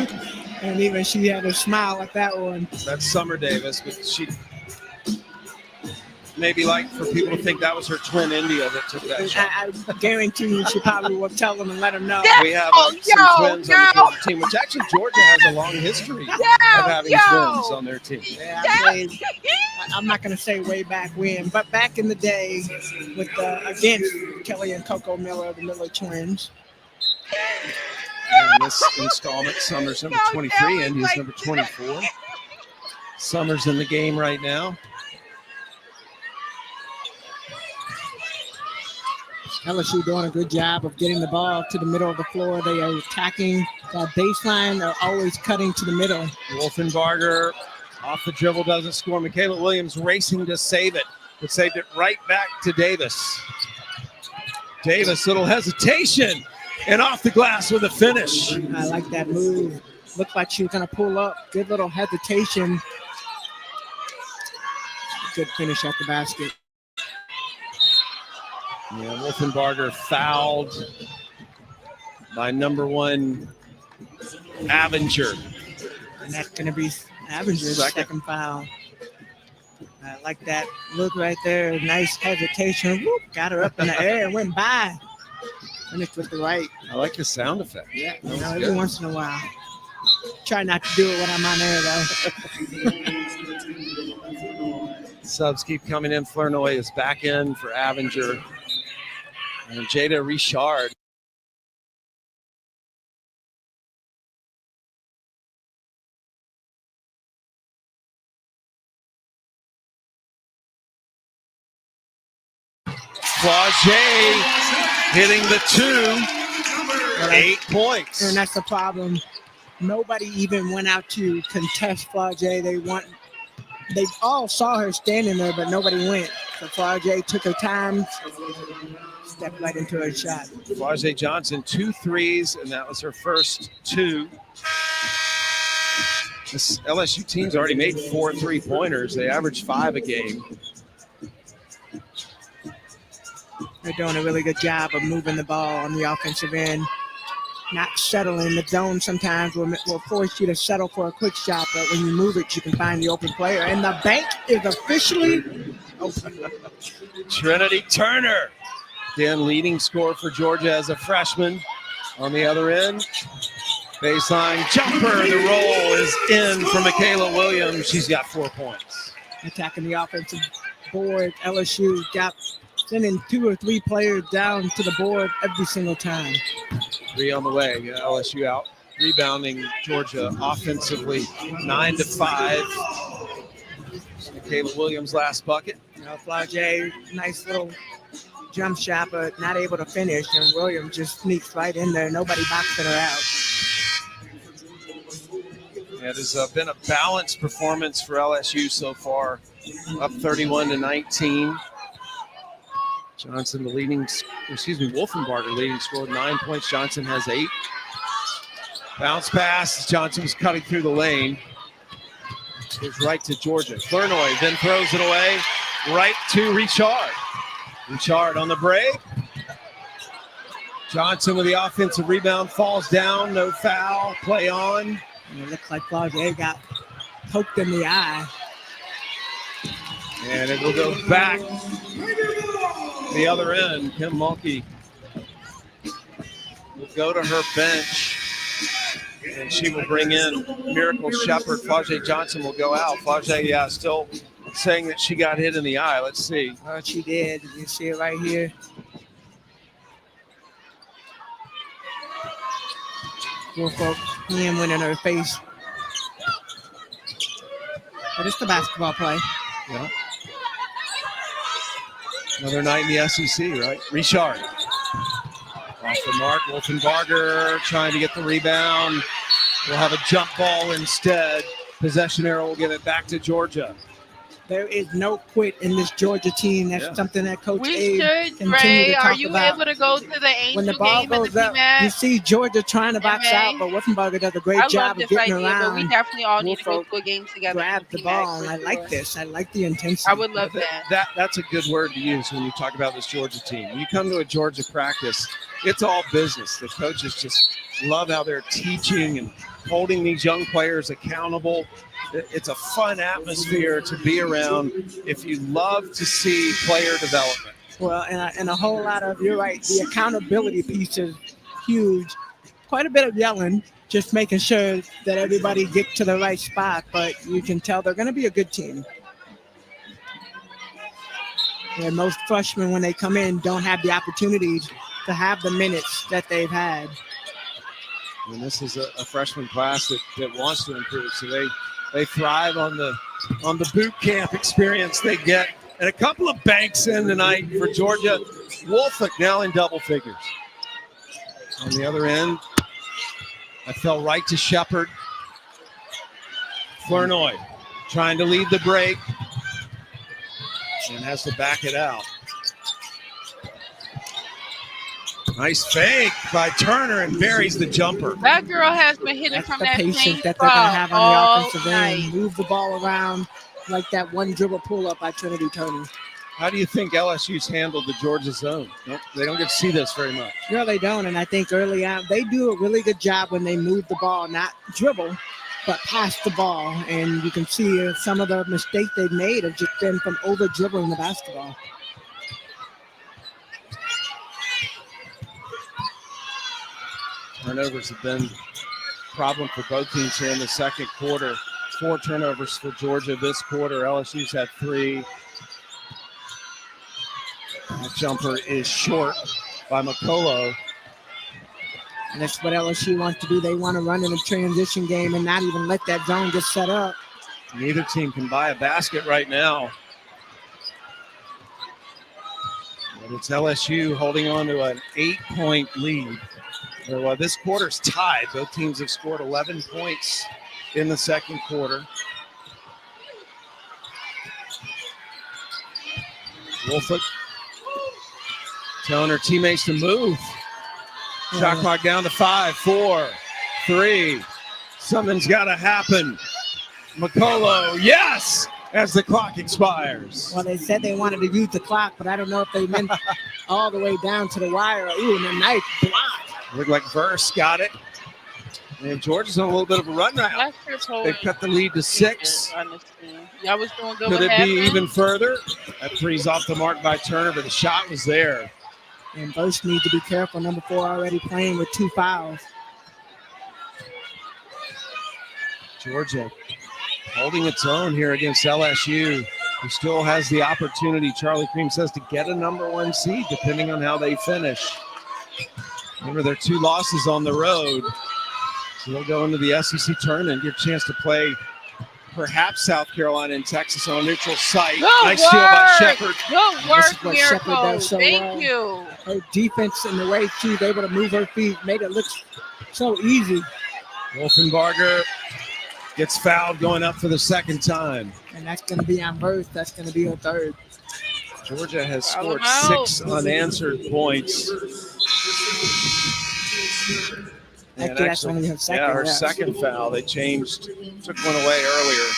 And even she had a smile at that one. That's Summer Davis, but she maybe like for people to think that was her twin India that took that shot. I guarantee you she probably will tell them and let them know. We have some twins on the Georgia team, which actually Georgia has a long history of having twins on their team. Yeah, I'm not going to say way back when, but back in the day with against Kelly and Coco Miller, the Miller twins. And this installment, Summers number 23, India's number 24. Summers in the game right now. LSU doing a good job of getting the ball to the middle of the floor. They are attacking the baseline. They're always cutting to the middle. Wolfenbarger off the dribble, doesn't score. Mikaylah Williams racing to save it, but saved it right back to Davis. Davis, little hesitation, and off the glass with a finish. I like that move. Looked like she was going to pull up. Good little hesitation. Good finish at the basket. Yeah, Wolfenbarger fouled by number 1 Avenger. And that's going to be Avenger's second foul. I like that look right there. Nice hesitation. Whoop, got her up in the air and went by. Finished with the right. I like the sound effect. Yeah, every once in a while. Try not to do it when I'm on air, though. Subs keep coming in. Flau'Jae is back in for Avenger. And Jada Richard. Flau'Jae hitting the 2. 8 points. And that's the problem. Nobody even went out to contest Flau'Jae. They all saw her standing there, but nobody went. So Flau'Jae took her time, stepped right into her shot. Flau'Jae Johnson, 2 threes, and that was her first 2. This LSU team's already made 4 3-pointers. They average 5 a game. They're doing a really good job of moving the ball on the offensive end. Not settling. The zone sometimes will force you to settle for a quick shot, but when you move it, you can find the open player. And the bank is officially open. Trinity Turner, again, leading scorer for Georgia as a freshman. On the other end, baseline jumper. The roll is in for Mikaylah Williams. She's got 4 points. Attacking the offensive board. LSU got sending 2 or 3 players down to the board every single time. 3 on the way. LSU out rebounding Georgia offensively, 9-5. Mikaylah Williams' last bucket. Flau'Jae, nice little jump shot, but not able to finish. And Williams just sneaks right in there. Nobody boxing her out. It has been a balanced performance for LSU so far, up 31-19. Johnson, Wolfenbarger leading scorer, 9 points. Johnson has 8. Bounce pass. Johnson was cutting through the lane. Goes right to Georgia. Flau'Jae then throws it away right to Richard. Richard on the break. Johnson with the offensive rebound, falls down, no foul, play on. And it looks like Flau'Jae got poked in the eye. And it will go back the other end. Kim Mulkey will go to her bench, and she will bring in Miracle Shepherd. Flau'Jae Johnson will go out. Flau'Jae, still saying that she got hit in the eye. Let's see. She did. You see it right here. Wolf hand went in her face. But it's the basketball play. Yeah. Another night in the SEC, right? Richard. Off the mark. Wolfenbarger trying to get the rebound. We'll have a jump ball instead. Possession arrow will give it back to Georgia. There is no quit in this Georgia team. That's something that Coach Abe continue Ray, to talk are you about. able to go to the Angel When the ball game at the goes up, PMAC? you see Georgia trying to box out, but Wolfenbarger does a great job of getting around. But we definitely all need to go to a game together. Grab the ball, and I like this. I like the intensity. I would love that. That's a good word to use when you talk about this Georgia team. When you come to a Georgia practice, it's all business. The coaches just love how they're teaching and holding these young players accountable. It's a fun atmosphere to be around if you love to see player development. Well, and a whole lot of, you're right, the accountability piece is huge. Quite a bit of yelling, just making sure that everybody gets to the right spot, but you can tell they're going to be a good team. And most freshmen, when they come in, don't have the opportunities to have the minutes that they've had. And this is a freshman class that wants to improve, so they thrive on the boot camp experience they get. And a couple of banks in tonight for Georgia. Wolfick now in double figures. On the other end, I fell right to Shepard. Flau'Jae trying to lead the break and has to back it out. Nice fake by Turner and buries the jumper. That girl has been hitting from that patience that they're going to have on the offensive end. Move the ball around like that one dribble pull-up by Trinity Turner. How do you think LSU's handled the Georgia zone? Nope, they don't get to see this very much. No, they don't, and I think early on, they do a really good job when they move the ball, not dribble, but pass the ball. And you can see some of the mistakes they've made have just been from over-dribbling the basketball. Turnovers have been a problem for both teams here in the second quarter. 4 turnovers for Georgia this quarter. LSU's had 3. That jumper is short by Mikaylah. And that's what LSU wants to do. They want to run in a transition game and not even let that zone just set up. Neither team can buy a basket right now. But it's LSU holding on to an 8-point lead. So, this quarter's tied. Both teams have scored 11 points in the second quarter. Wolfick telling her teammates to move. Shot clock down to 5, 4, 3. Something's got to happen. Mikaylah, yes, as the clock expires. Well, they said they wanted to use the clock, but I don't know if they meant all the way down to the wire. Ooh, and a nice block. Looked like Verse got it. And Georgia's on a little bit of a run now. They've cut the lead to 6. Y'all was doing good. Could it be even further? That 3's off the mark by Turner, but the shot was there. And Verse need to be careful. Number 4 already playing with 2 fouls. Georgia holding its own here against LSU, who still has the opportunity, Charlie Cream says, to get a number 1 seed, depending on how they finish. Remember, their 2 losses on the road. So they'll go into the SEC tournament, get a chance to play perhaps South Carolina and Texas on a neutral site. Nice steal by Shepard. Good work, Miracle. Thank you. Her defense and the way she was able to move her feet made it look so easy. Wolfenbarger gets fouled going up for the second time. And that's going to be on Verse. That's going to be her 3rd. Georgia has scored 6 unanswered points. And that's only her second. Yeah, her second foul. They changed, took one away earlier.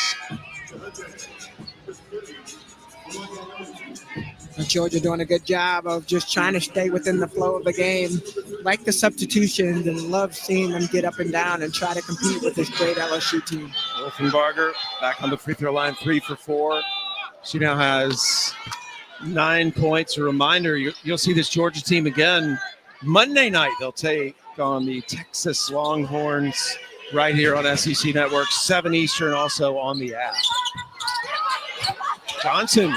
And Georgia doing a good job of just trying to stay within the flow of the game. Like the substitutions, and love seeing them get up and down and try to compete with this great LSU team. Wolfenbarger back on the free throw line, 3 for 4. She now has 9 points. A reminder, you'll see this Georgia team again Monday night. They'll take on the Texas Longhorns right here on SEC Network, 7 Eastern, also on the app. Johnson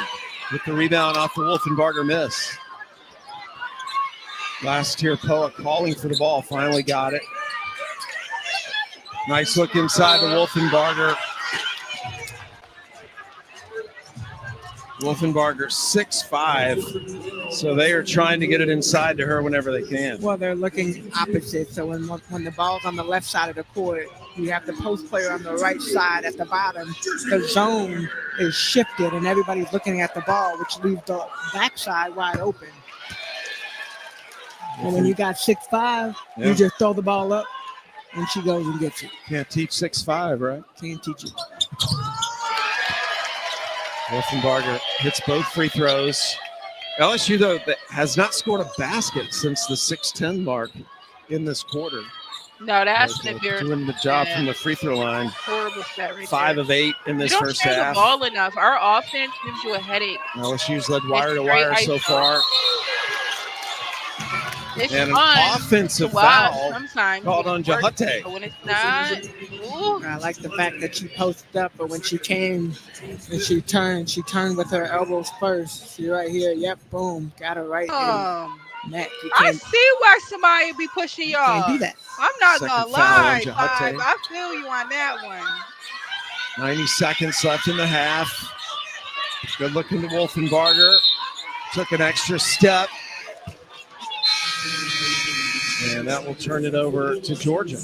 with the rebound off the Wolfenbarger miss. Last year, Poa calling for the ball, finally got it. Nice look inside the Wolfenbarger. Wolfenbarger 6'5", so they are trying to get it inside to her whenever they can. Well, they're looking opposite, so when the ball's on the left side of the court, you have the post player on the right side at the bottom. The zone is shifted, and everybody's looking at the ball, which leaves the backside wide open. And when you got 6'5", you just throw the ball up, and she goes and gets it. Can't teach 6'5", right? Can't teach it. Wolfenbarger hits both free throws. LSU, though, has not scored a basket since the 6:10 mark in this quarter. No, that has to be doing the job from the free throw line. Horrible set right 5 there. of 8 in this You don't first share half. the ball enough. Our offense gives you a headache. LSU's led wire to straight wire so ISO. far. It's And an fun offensive to watch foul sometimes called when on it works, Jahate. but when it's not, ooh. I like the fact that she posted up, but when she came and she turned with her elbows first. See right here, yep, boom, got her right in neck. You I can't, see why somebody be pushing y'all. can't do that. I'm not Second gonna foul on lie, Jahate. Five. I feel you on that one. 90 seconds left in the half. Good looking to Wolfenbarger. Took an extra step. And that will turn it over to Georgia.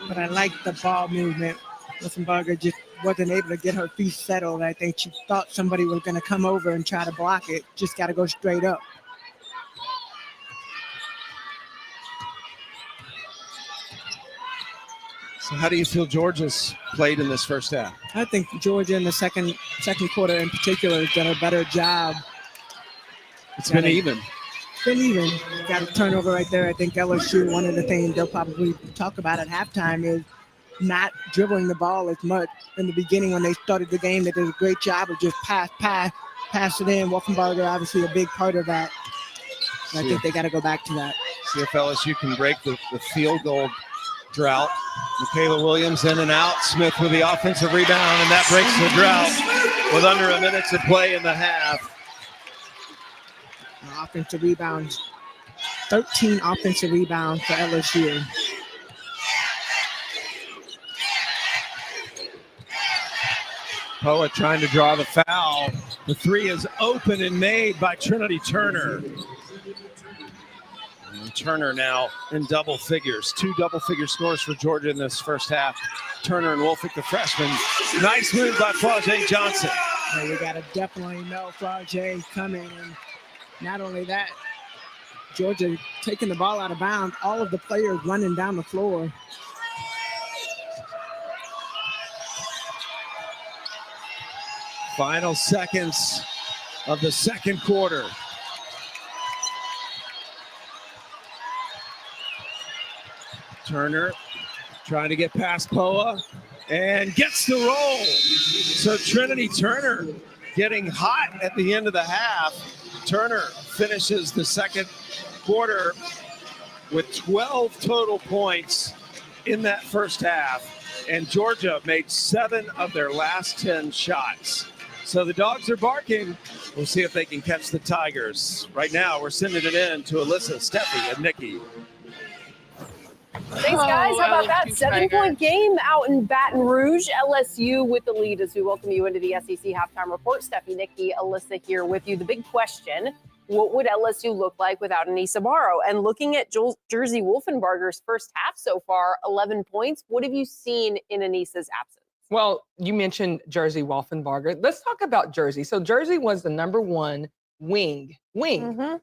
But I like the ball movement. Wolfenbarger just wasn't able to get her feet settled. I think she thought somebody was going to come over and try to block it. Just got to go straight up. So how do you feel Georgia's played in this first half? I think Georgia in the second quarter in particular has done a better job. It's been even. Been even. Got a turnover right there. I think LSU, one of the things they'll probably talk about at halftime is not dribbling the ball as much. In the beginning when they started the game, they did a great job of just pass it in. Wolfenbarger obviously a big part of that. And I think they got to go back to that. See if LSU can break the field goal drought. Mikaylah Williams in and out. Smith with the offensive rebound, and that breaks the drought with under a minute to play in the half. Offensive rebounds. 13 offensive rebounds for LSU. Poa trying to draw the foul. The three is open and made by Trinity Turner. And Turner now in double figures. 2 double-figure scores for Georgia in this first half. Turner and Wolfick, the freshman. Nice move by Flau'Jae Johnson. Yeah, you got to definitely know Flau'Jae coming. And not only that, Georgia taking the ball out of bounds. All of the players running down the floor. Final seconds of the second quarter. Turner trying to get past Poa and gets the roll. So Trinity Turner getting hot at the end of the half. Turner finishes the second quarter with 12 total points in that first half. And Georgia made 7 of their last 10 shots. So the dogs are barking. We'll see if they can catch the Tigers. Right now, we're sending it in to Alyssa, Steffi, and Nikki. Thanks, guys. How about that? 7-point game out in Baton Rouge. LSU with the lead as we welcome you into the SEC Halftime Report. Steffi, Nikki, Alyssa here with you. The big question, what would LSU look like without Aneesah Morrow? And looking at Jersey Wolfenbarger's first half so far, 11 points. What have you seen in Aneesah's absence? Well, you mentioned Jersey Wolfenbarger. Let's talk about Jersey. So Jersey was the #1 wing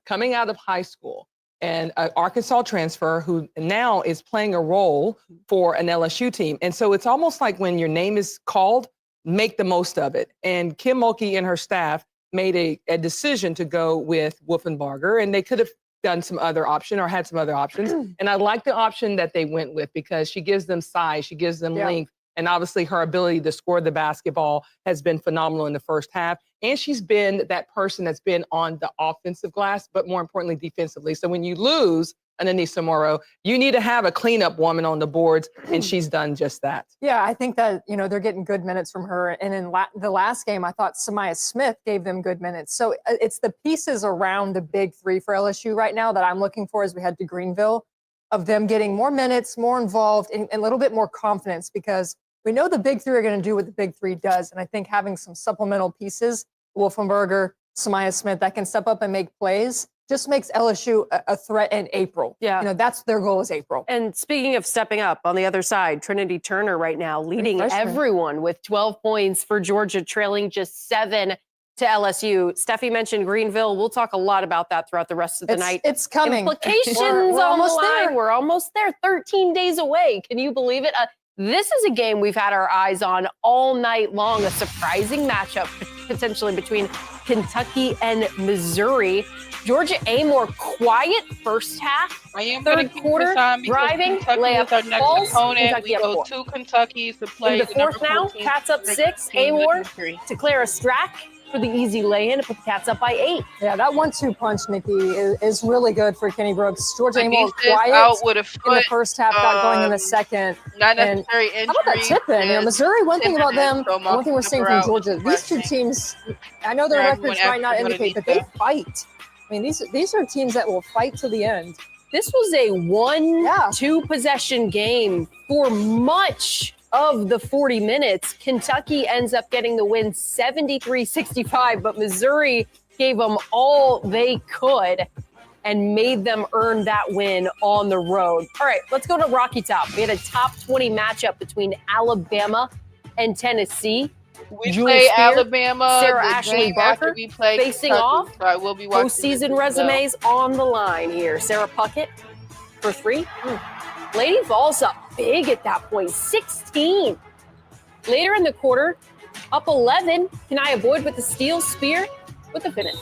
coming out of high school, and an Arkansas transfer who now is playing a role for an LSU team. And so it's almost like when your name is called, make the most of it. And Kim Mulkey and her staff made a decision to go with Wolfenbarger, and they could have done some other option or had some other options. And I like the option that they went with because she gives them size, she gives them length. And obviously her ability to score the basketball has been phenomenal in the first half. And she's been that person that's been on the offensive glass, but more importantly, defensively. So when you lose an Aneesah Morrow, you need to have a cleanup woman on the boards, and she's done just that. Yeah, I think that, they're getting good minutes from her. And in the last game, I thought Samaya Smith gave them good minutes. So it's the pieces around the big three for LSU right now that I'm looking for as we head to Greenville, of them getting more minutes, more involved, and a little bit more confidence, because we know the big three are going to do what the big three does. And I think having some supplemental pieces, Wolfenbarger, Samaya Smith, that can step up and make plays, just makes LSU a threat in April. Yeah. That's their goal is April. And speaking of stepping up, on the other side, Trinity Turner right now leading everyone with 12 points for Georgia, trailing just 7 to LSU. Steffi mentioned Greenville. We'll talk a lot about that throughout the rest of the night. It's coming. Implications we're almost on the line. there. We're almost there. 13 days away. Can you believe it? This is a game we've had our eyes on all night long. A surprising matchup potentially between Kentucky and Missouri. Georgia Amore, quiet first half. I am going to third quarter, driving, layup falls, opponent. Kentucky We go up 4. to Kentucky to play In the fourth now, #14 Cats up 6. team in the Amore country. to Clara Strack for the easy lay-in to put the Cats up by 8. Yeah, that 1-2 punch, Nikki, is really good for Kenny Brooks. Georgia Amore Aneesah quiet out with a foot, in the first half, got going in the second. Not And necessary injury. how about that tip-in? You know, Missouri, one thing about them, So one thing we're seeing from Georgia, these two teams, I know their records might not indicate, but they fight. I mean, these are teams that will fight to the end. This was a 1-2 possession game for much of the 40 minutes. Kentucky ends up getting the win 73-65, but Missouri gave them all they could and made them earn that win on the road. All right, let's go to Rocky Top. We had a top 20 matchup between Alabama and Tennessee. We play Spear, Alabama. Sarah Ashley Barker we play facing Kentucky, off. so I will be watching Postseason resumes on the line here. Sarah Puckett for 3. Lady Vols up big at that point, 16. Later in the quarter, up 11. Kanaya Boyd with the steal, Spear with the finish.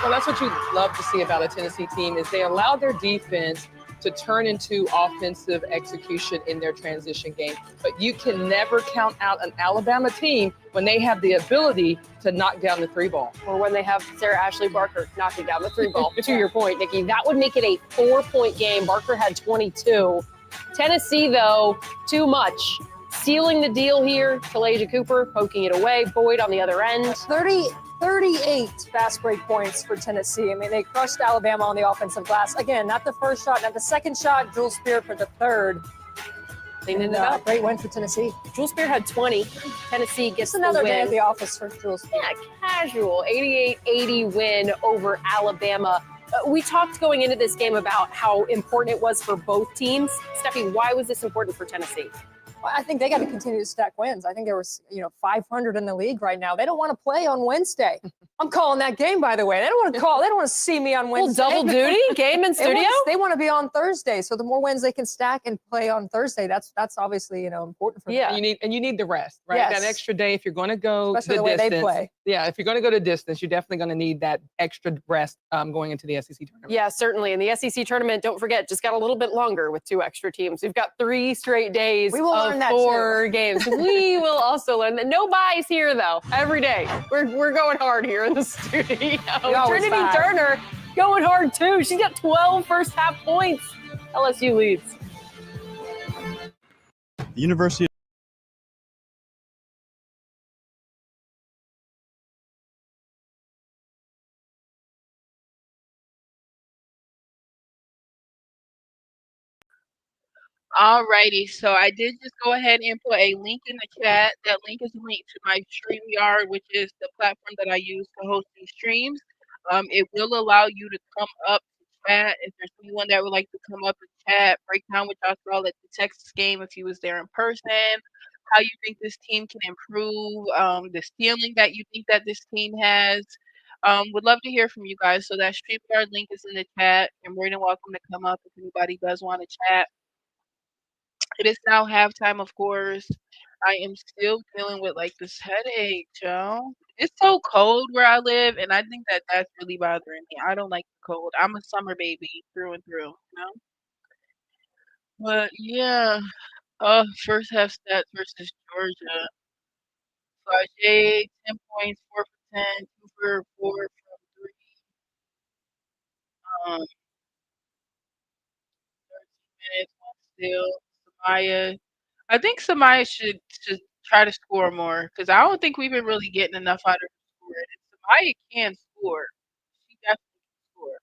Well, that's what you love to see about a Tennessee team is they allow their defense to turn into offensive execution in their transition game. But you can never count out an Alabama team when they have the ability to knock down the 3 ball. Or when they have Sarah Ashley Barker knocking down the 3 ball. To your point, Nikki, that would make it a 4-point game. Barker had 22. Tennessee, though, too much. Sealing the deal here, Kalasia Cooper poking it away. Boyd on the other end. 38 fast break points for Tennessee. I mean, they crushed Alabama on the offensive glass. Again, not the first shot, not the second shot. Jewel Spear for the third. Cleaning it up. Great win for Tennessee. Jewel Spear had 20. Tennessee gets another the win. day at the office for Jewel Spear. Yeah, casual 88-80 win over Alabama. We talked going into this game about how important it was for both teams. Steffi, why was this important for Tennessee? Well, I think they got to continue to stack wins. I think there was, 500 in the league right now. They don't want to play on Wednesday. I'm calling that game, by the way. They don't want to call. They don't want to see me on Wednesday. Well, double duty, game in studio. They want to be on Thursday. So the more wins they can stack and play on Thursday, that's obviously important for them. You need the rest, right? Yes. That extra day if you're going to go Especially the way distance. they play. Yeah, if you're going to go to distance, you're definitely going to need that extra rest going into the SEC tournament. Yeah, certainly. And the SEC tournament, don't forget, just got a little bit longer with 2 extra teams. We've got 3 straight days We will of learn that 4 games. We will also learn that. No buys here, though. Every day. We're going hard here in the studio. Trinity Turner going hard, too. She's got 12 first half points. LSU leads. The University Alrighty, so I did just go ahead and put a link in the chat. That link is linked to my StreamYard, which is the platform that I use to host these streams. It will allow you to come up to chat if there's anyone that would like to come up and chat, break down what y'all saw at the Texas game if you was there in person, how you think this team can improve, the stealing that you think that this team has. Would love to hear from you guys. So that StreamYard link is in the chat. You're more than welcome to come up if anybody does want to chat. It is now halftime, of course. I am still dealing with like this headache, Joe. It's so cold where I live, and I think that that's really bothering me. I don't like the cold. I'm a summer baby through and through, you know? But yeah, first half stats versus Georgia. Flau'Jae, 10 points, 4 for 10, 2 for 4 from 3. 13 minutes, 1 steal. Samaya. I think Samaya should try to score more because I don't think we've been really getting enough out of her scoring. And Samaya can score. She definitely can score.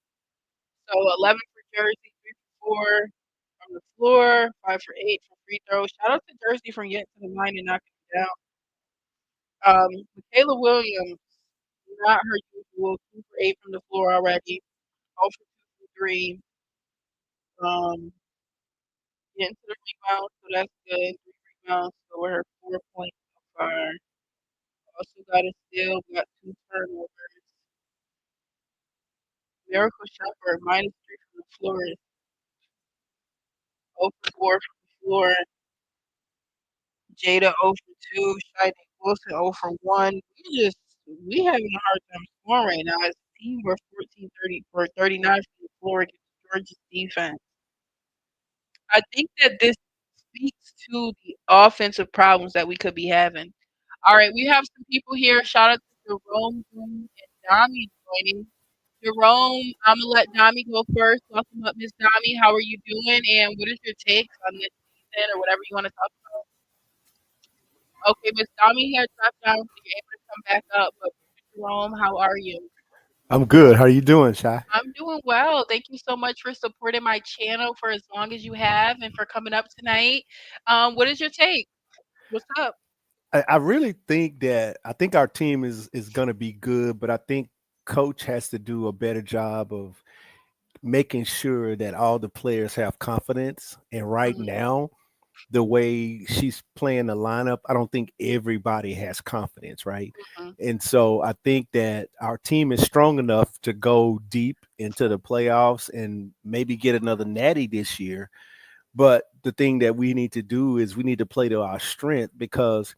So 11 for Jersey, 3 for 4 from the floor, 5 for 8 from free throws. Shout out to Jersey for getting to the line and knocking it down. Mikaylah Williams, not her usual, 2 for 8 from the floor already, 0 for 2 from 3. Getting to the rebound, so that's good. 3 rebounds, so we're her 4 points so far. Also got a steal, got 2 turnovers. Miracle Shepherd, -3 from the floor. 0 for 4 from the floor. Jada 0 for 2. Shiding Wilson 0 for 1. We just we having a hard time scoring right now. As a team, we're 14-30 for 39 from the floor against Georgia's defense. I think that this speaks to the offensive problems that we could be having. All right, we have some people here. Shout out to Jerome and Dami joining. Jerome, I'm gonna let Dami go first. Welcome up, Miss Dami. How are you doing? And what is your takes on this season or whatever you want to talk about? Okay, Miss Dami had dropped down, so you're able to come back up. But Jerome, how are you? I'm good. How are you doing, Shy? I'm doing well. Thank you so much for supporting my channel for as long as you have and for coming up tonight. What is your take? What's up? I really think that our team is going to be good, but I think coach has to do a better job of making sure that all the players have confidence. And right now, the way she's playing the lineup, I don't think everybody has confidence, right? And so I think that our team is strong enough to go deep into the playoffs and maybe get another natty this year. But the thing that we need to do is we need to play to our strength because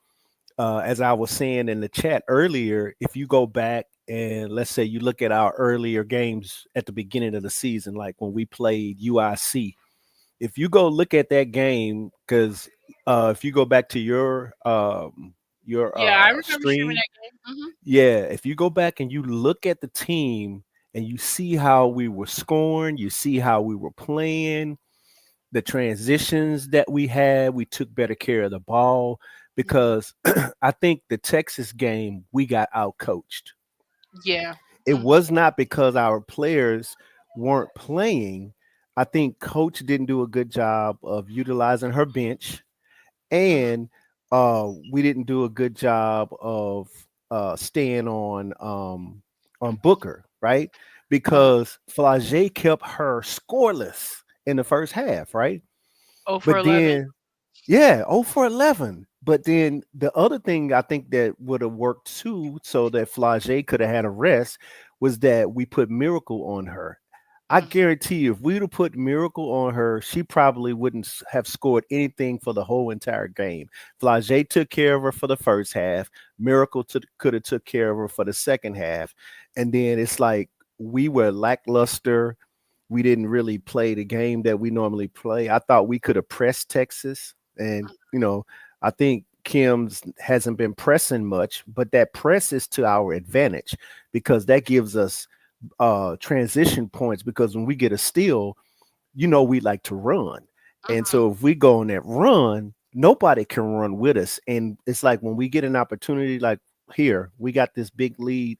as I was saying in the chat earlier, if you go back and let's say you look at our earlier games at the beginning of the season, like when we played UIC, if you go look at that game, because if you go back to your I remember stream, that game. yeah, if you go back and you look at the team and you see how we were scoring, you see how we were playing, the transitions that we had, we took better care of the ball because I think the Texas game we got out coached. Yeah, it was not because our players weren't playing. I think coach didn't do a good job of utilizing her bench, and we didn't do a good job of staying on Booker, right? Because Flau'Jae kept her scoreless in the first half, right? Oh for But 11. then, yeah, 0 for 11. But then the other thing I think that would have worked too, so that Flau'Jae could have had a rest, was that we put Miracle on her. I guarantee you, if we'd have put Miracle on her, she probably wouldn't have scored anything for the whole entire game. Flau'Jae took care of her for the first half. Miracle could have took care of her for the second half. And then it's like we were lackluster. We didn't really play the game that we normally play. I thought we could have pressed Texas. And, I think Kim's hasn't been pressing much, but that press is to our advantage because that gives us transition points, because when we get a steal, we like to run. And so if we go on that run, nobody can run with us. And it's like when we get an opportunity, like here, we got this big lead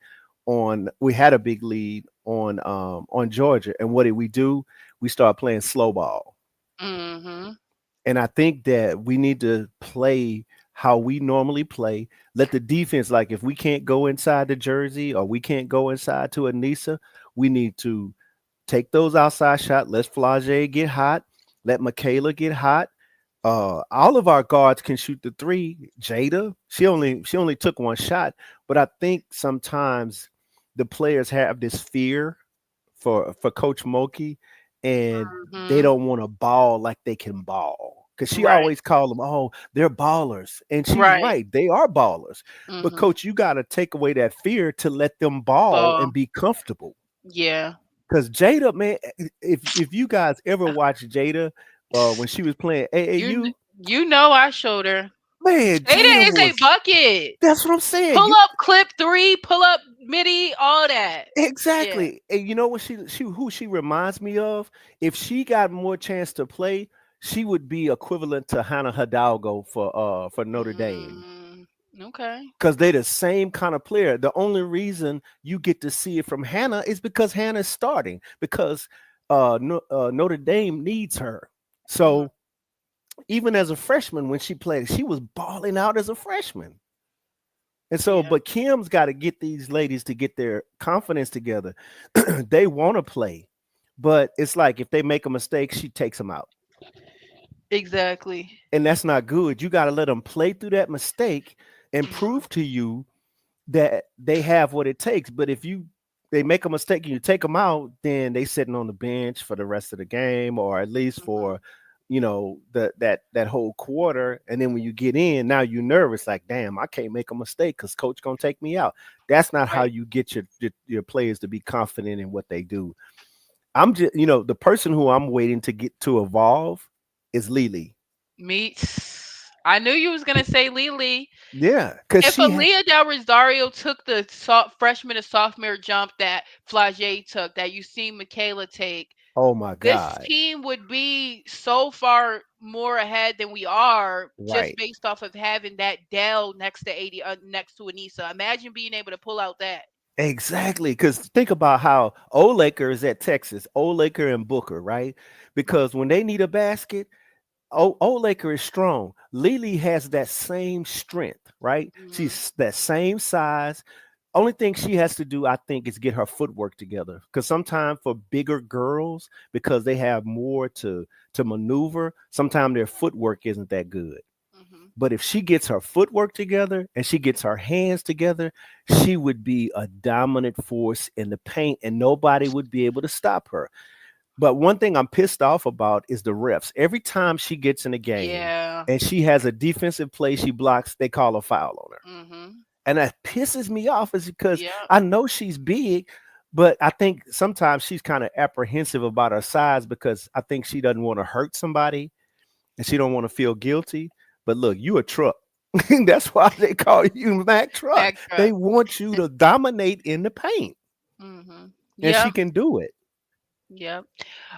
we had a big lead on Georgia. And what did we do? We start playing slow ball. And I think that we need to play how we normally play. Let the defense, like if we can't go inside the jersey or we can't go inside to Aneesah, we need to take those outside shots. Let Flau'Jae get hot. Let Mikaylah get hot. All of our guards can shoot the three. Jada, she only took one shot, but I think sometimes the players have this fear for Coach Moki, and they don't want to ball like they can ball. Because she always called them, oh, they're ballers. And she's right. They are ballers. But, Coach, you got to take away that fear to let them ball and be comfortable. Yeah. Because Jada, man, if you guys ever watch Jada when she was playing AAU. I showed her. Man, Jada is a bucket. That's what I'm saying. Pull up clip 3, pull up midi, all that. Exactly. Yeah. And you know what who she reminds me of? If she got more chance to play, she would be equivalent to Hannah Hidalgo for Notre Dame. Okay. Because they're the same kind of player. The only reason you get to see it from Hannah is because Hannah's starting, because Notre Dame needs her. So even as a freshman, when she played, she was balling out as a freshman. And so, but Kim's got to get these ladies to get their confidence together. They want to play, but it's like if they make a mistake, she takes them out. Exactly. And that's not good. You got to let them play through that mistake and prove to you that they have what it takes. But if they make a mistake and you take them out, then they sitting on the bench for the rest of the game, or at least for that whole quarter, and then when you get in, now you're nervous, like, damn, I can't make a mistake because coach gonna take me out. That's not how you get your players to be confident in what they do. I'm just, the person who I'm waiting to get to evolve is Lily. I knew you was gonna say Lily. Yeah, because if Aaliyah Del Rosario took the freshman to sophomore jump that Flau'Jae took, that you seen Mikaylah take, oh my God, this team would be so far more ahead than we are, just right, based off of having that Dell next to next to Aneesah. Imagine being able to pull out that. exactly. Because think about how Olaker is at Texas, Olaker and Booker, right? Because when they need a basket, Olaker is strong. Lily has that same strength, right? Mm-hmm. She's that same size. Only thing she has to do, I think, is get her footwork together. Because sometimes for bigger girls, because they have more to maneuver, sometimes their footwork isn't that good. Mm-hmm. But if she gets her footwork together and she gets her hands together, she would be a dominant force in the paint, and nobody would be able to stop her. But one thing I'm pissed off about is the refs. Every time she gets in a game and she has a defensive play she blocks, they call a foul on her. Mm-hmm. And that pisses me off, is because I know she's big, but I think sometimes she's kind of apprehensive about her size, because I think she doesn't want to hurt somebody and she don't want to feel guilty. But look, you a truck. That's why they call you Mac Truck. They want you to dominate in the paint. Mm-hmm. And she can do it. Yep.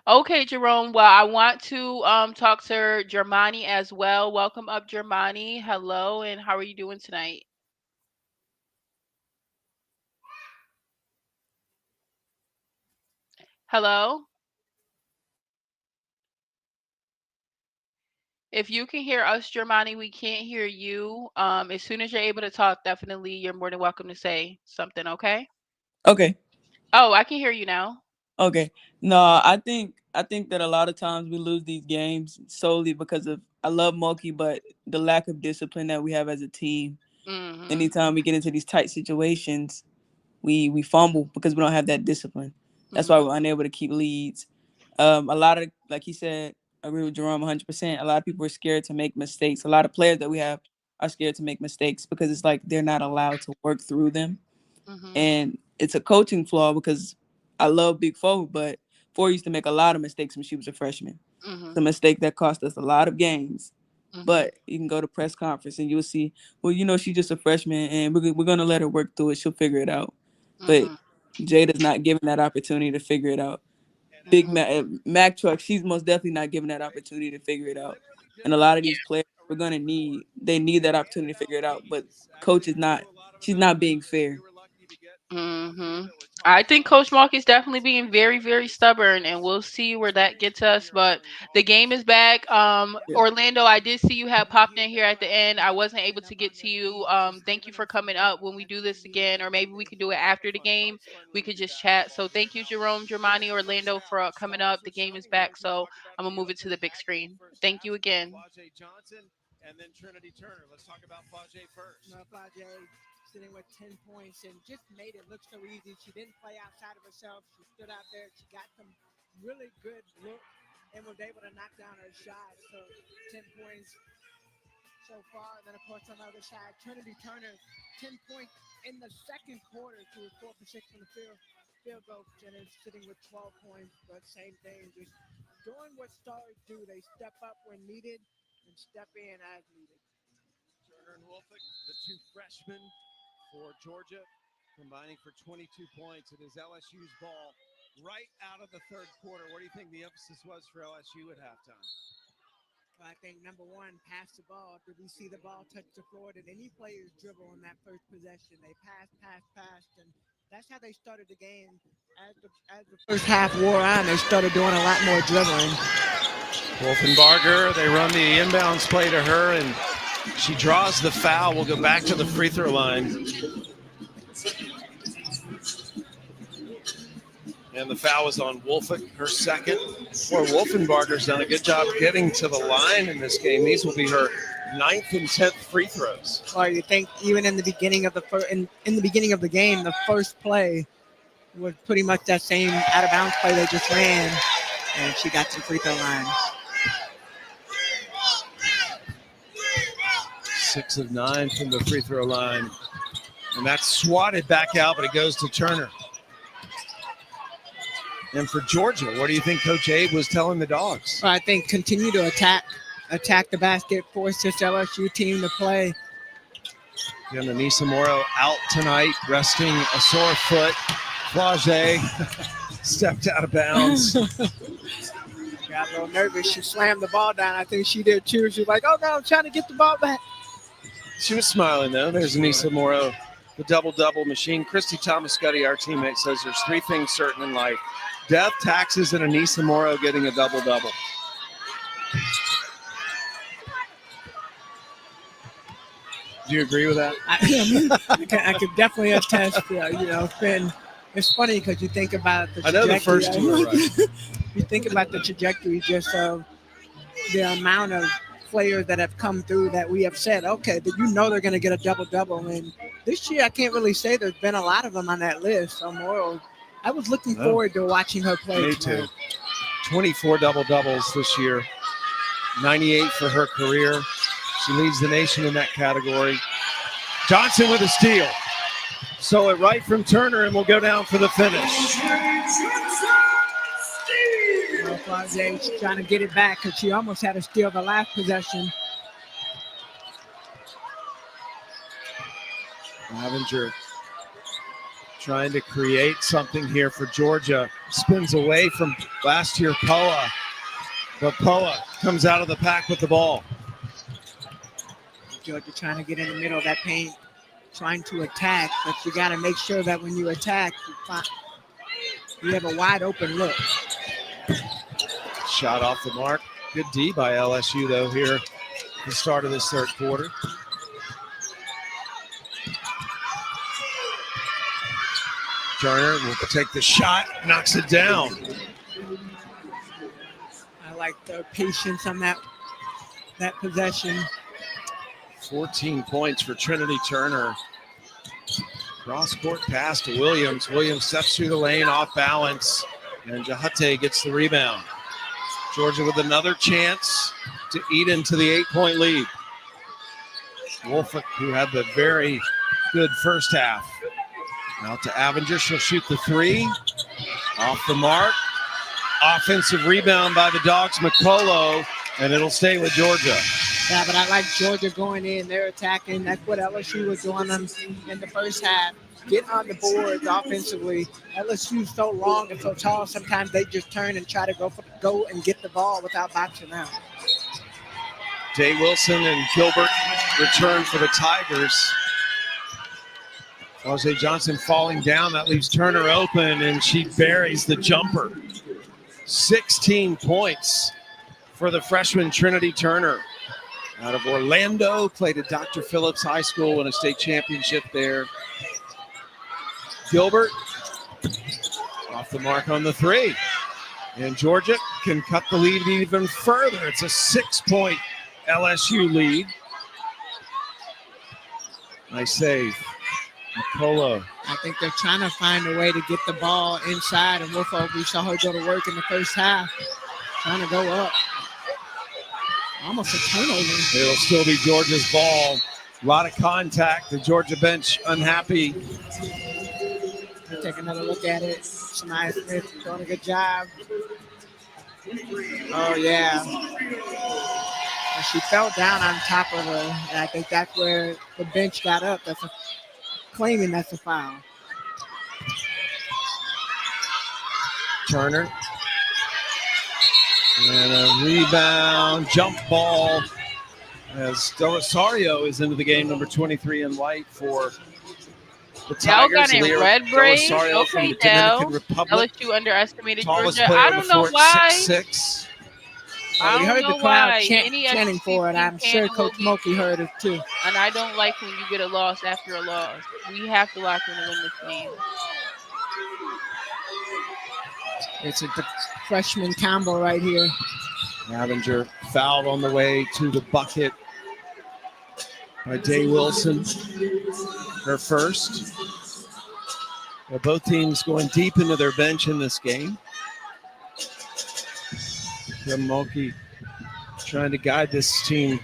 Okay, Jerome. Well, I want to talk to Germani as well. Welcome up, Germani. Hello, and how are you doing tonight? Hello? If you can hear us, Germani, we can't hear you. As soon as you're able to talk, definitely you're more than welcome to say something, okay? Okay. Oh, I can hear you now. Okay. No, I think that a lot of times we lose these games solely because of, I love Moki, but the lack of discipline that we have as a team. Mm-hmm. Anytime we get into these tight situations, we fumble because we don't have that discipline. That's why we're unable to keep leads. A lot of, like he said, I agree with Jerome 100%. A lot of people are scared to make mistakes. A lot of players that we have are scared to make mistakes because it's like they're not allowed to work through them. Mm-hmm. And it's a coaching flaw, because I love Big Four, but Four used to make a lot of mistakes when she was a freshman. Mm-hmm. It's a mistake that cost us a lot of games. Mm-hmm. But you can go to press conference and you'll see, well, she's just a freshman and we're going to let her work through it. She'll figure it out. Mm-hmm. But Jada's not given that opportunity to figure it out. Big Mac Truck, she's most definitely not given that opportunity to figure it out. And a lot of these players they need that opportunity to figure it out. But coach she's not being fair. Mm-hmm. I think Coach Mark is definitely being very, very stubborn, and we'll see where that gets us. But the game is back. Orlando, I did see you have popped in here at the end. I wasn't able to get to you. Thank you for coming up. When we do this again, or maybe we could do it after the game, we could just chat. So thank you, Jerome, Germani, Orlando, for coming up. The game is back, so I'm gonna move it to the big screen. Thank you again. Flau'Jae Johnson and then Trinity Turner. Let's talk about Flau'Jae first. Flau'Jae sitting with 10 points and just made it look so easy. She didn't play outside of herself. She stood out there. She got some really good look and was able to knock down her shot. So 10 points so far. And then, of course, on the other side, Trinity Turner, 10 points in the second quarter. She was 4 for 6 from the field goal. And is sitting with 12 points. But same thing, just doing what stars do. They step up when needed and step in as needed. Turner and Wolfick, the two freshmen for Georgia, combining for 22 points. It is LSU's ball right out of the third quarter. What do you think the emphasis was for LSU at halftime? Well, I think number one, pass the ball. Did we see the ball touch the floor? Did any players dribble in that first possession? They passed, and that's how they started the game. As the first half wore on, they started doing a lot more dribbling. Wolfenbarger, they run the inbounds play to her, and she draws the foul. We'll go back to the free throw line. And the foul was on Wolfick, her second. Poor Wolfenbarger's done a good job getting to the line in this game. These will be her 9th and 10th free throws. Well, you think even in the beginning of in the beginning of the game, the first play was pretty much that same out of bounds play they just ran, and she got some free throw lines. 6 of 9 from the free throw line. And that's swatted back out, but it goes to Turner. And for Georgia, what do you think Coach Abe was telling the Dogs? I think continue to attack the basket, force this LSU team to play. Again, Aneesah Morrow out tonight, resting a sore foot. Flau'Jae stepped out of bounds. Got a little nervous. She slammed the ball down. I think she did too. She was like, oh no, I'm trying to get the ball back. She was smiling though. There's Aneesah Morrow, the double-double machine. Christy Thomas-Scuddy, our teammate, says there's 3 things certain in life: death, taxes, and Aneesah Morrow getting a double-double. Do you agree with that? I could definitely attest. It's funny because you think about the trajectory. I know the first 2 are right. You think about the trajectory just of the amount of players that have come through that we have said, okay, that they're going to get a double-double. And this year, I can't really say there's been a lot of them on that list. So Morrow, I was looking forward to watching her play. Me too. 24 double-doubles this year, 98 for her career. She leads the nation in that category. Johnson with a steal. So it right from Turner, and we'll go down for the finish. Flau'Jae's trying to get it back because she almost had to steal the last possession. Maravich trying to create something here for Georgia. Spins away from last year Poa. But Poa comes out of the pack with the ball. Georgia trying to get in the middle of that paint, trying to attack, but you got to make sure that when you attack, you have a wide open look. Shot off the mark. Good D by LSU, though, here at the start of this third quarter. Turner will take the shot, knocks it down. I like the patience on that possession. 14 points for Trinity Turner. Cross-court pass to Williams. Williams steps through the lane off balance, and Jahate gets the rebound. Georgia with another chance to eat into the 8-point lead. Wolford, who had the very good first half. Now to Avenger, she'll shoot the 3. Off the mark. Offensive rebound by the Dogs, Mikaylah, and it'll stay with Georgia. Yeah, but I like Georgia going in. They're attacking. That's what LSU was doing in the first half. Get on the boards offensively. LSU's so long and so tall, sometimes they just turn and try to go and get the ball without boxing out. Day Wilson and Gilbert return for the Tigers. Flau'Jae Johnson falling down. That leaves Turner open, and she buries the jumper. 16 points for the freshman Trinity Turner. Out of Orlando, played at Dr. Phillips High School, won a state championship there. Gilbert off the mark on the 3. And Georgia can cut the lead even further. It's a 6-point LSU lead. Nice save. Mikaylah. I think they're trying to find a way to get the ball inside, and we saw her go to work in the first half, trying to go up. Almost a turnover. It'll still be Georgia's ball. A lot of contact. The Georgia bench unhappy. Take another look at it. Shania Smith doing a good job. Oh, yeah. And she fell down on top of her, and I think that's where the bench got up. Claiming that's a foul. Turner. And a rebound, jump ball, as Rosario is into the game, number 23 in white for the Tigers. Got in red braid. Okay, Del. LSU underestimated Georgia. I don't know why. 6'6". We heard the crowd chanting for it. I'm sure Coach Mulkey heard it too. And I don't like when you get a loss after a loss. We have to lock in to win this game. It's a freshman combo right here. Avenger fouled on the way to the bucket by Day Wilson. Her first. Well, both teams going deep into their bench in this game. Kim Mulkey trying to guide this team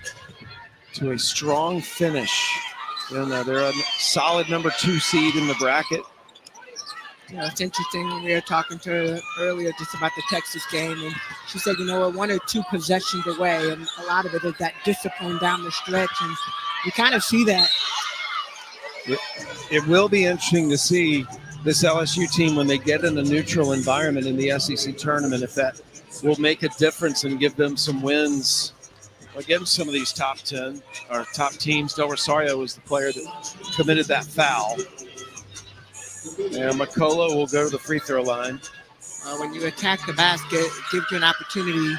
to a strong finish. And they're a solid number 2 seed in the bracket. It's interesting. We were talking to her earlier just about the Texas game, and she said, we're 1 or 2 possessions away, and a lot of it is that discipline down the stretch, and you kind of see that. It will be interesting to see this LSU team when they get in a neutral environment in the SEC tournament, if that will make a difference and give them some wins against some of these top 10 or top teams. Del Rosario was the player that committed that foul. And Mikaylah will go to the free throw line. When you attack the basket, it gives you an opportunity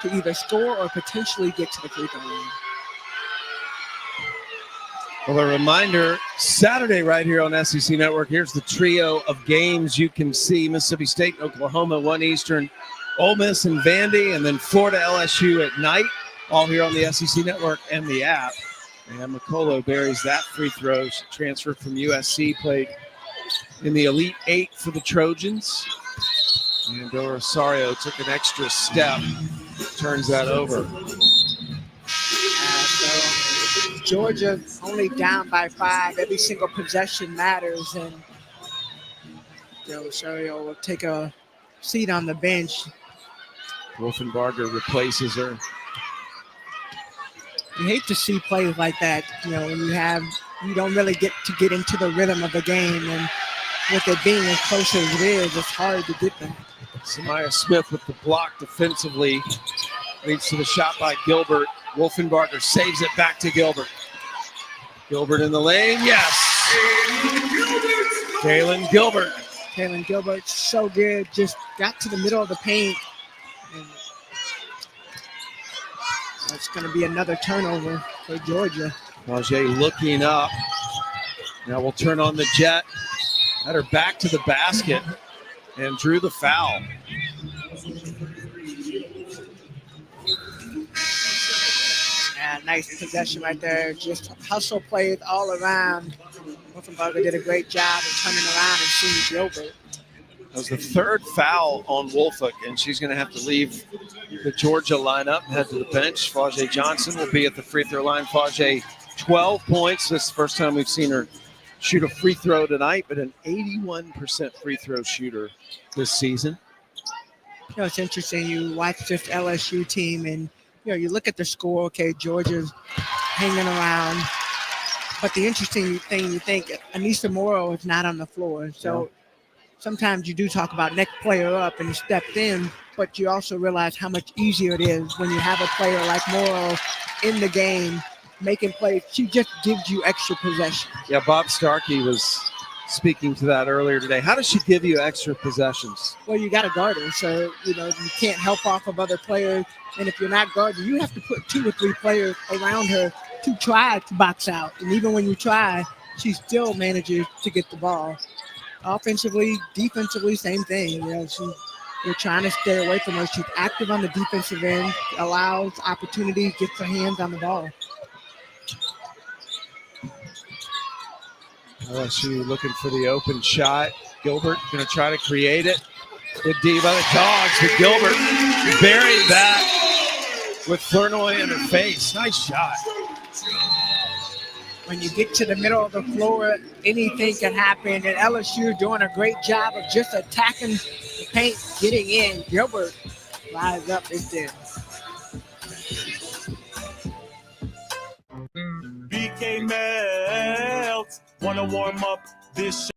to either score or potentially get to the free throw line. Well, a reminder, Saturday right here on SEC Network, here's the trio of games you can see. Mississippi State, Oklahoma, 1 Eastern, Ole Miss and Vandy, and then Florida LSU at night, all here on the SEC Network and the app. And Mikaylah buries that free throw. She transferred from USC, played in the Elite 8 for the Trojans. And Del Rosario took an extra step, turns that over. Georgia only down by 5. Every single possession matters, and Del Rosario will take a seat on the bench. Wolfenbarger replaces her. You hate to see plays like that, when you don't really get into the rhythm of the game, and with it being as close as it is, it's hard to get them. Samaya Smith with the block defensively leads to the shot by Gilbert. Wolfenbarger saves it back to Gilbert. Gilbert in the lane, yes. Kaylin Gilbert. Kaylin Gilbert, so good. Just got to the middle of the paint. And that's going to be another turnover for Georgia. Flau'Jae looking up. Now we'll turn on the jet. Had her back to the basket and drew the foul. Nice possession right there. Just hustle plays all around. Wolfenbarger did a great job of turning around and seeing Gilbert. That was the 3rd foul on Wolfenbarger, and she's going to have to leave the Georgia lineup and head to the bench. Flau'Jae Johnson will be at the free throw line. Flau'Jae, 12 points. This is the first time we've seen her shoot a free throw tonight, but an 81% free throw shooter this season. It's interesting. You watch this LSU team, and you look at the score. Okay, Georgia's hanging around, but the interesting thing, you think Aneesah Morrow is not on the floor. So sometimes you do talk about next player up and he stepped in, but you also realize how much easier it is when you have a player like Morrow in the game making plays. She just gives you extra possession. Yeah, Bob Starkey was speaking to that earlier today. How does she give you extra possessions? Well, you got to guard her, so you can't help off of other players. And if you're not guarding, you have to put 2 or 3 players around her to try to box out. And even when you try, she still manages to get the ball. Offensively, defensively, same thing. You're trying to stay away from her. She's active on the defensive end, allows opportunities, gets her hands on the ball. LSU looking for the open shot. Gilbert going to try to create it. Good D by the Dogs, but Gilbert buried that with Flournoy in her face. Nice shot. When you get to the middle of the floor, anything can happen. And LSU doing a great job of just attacking the paint, getting in. Gilbert rise up and in. BK Melts, wanna warm up this show.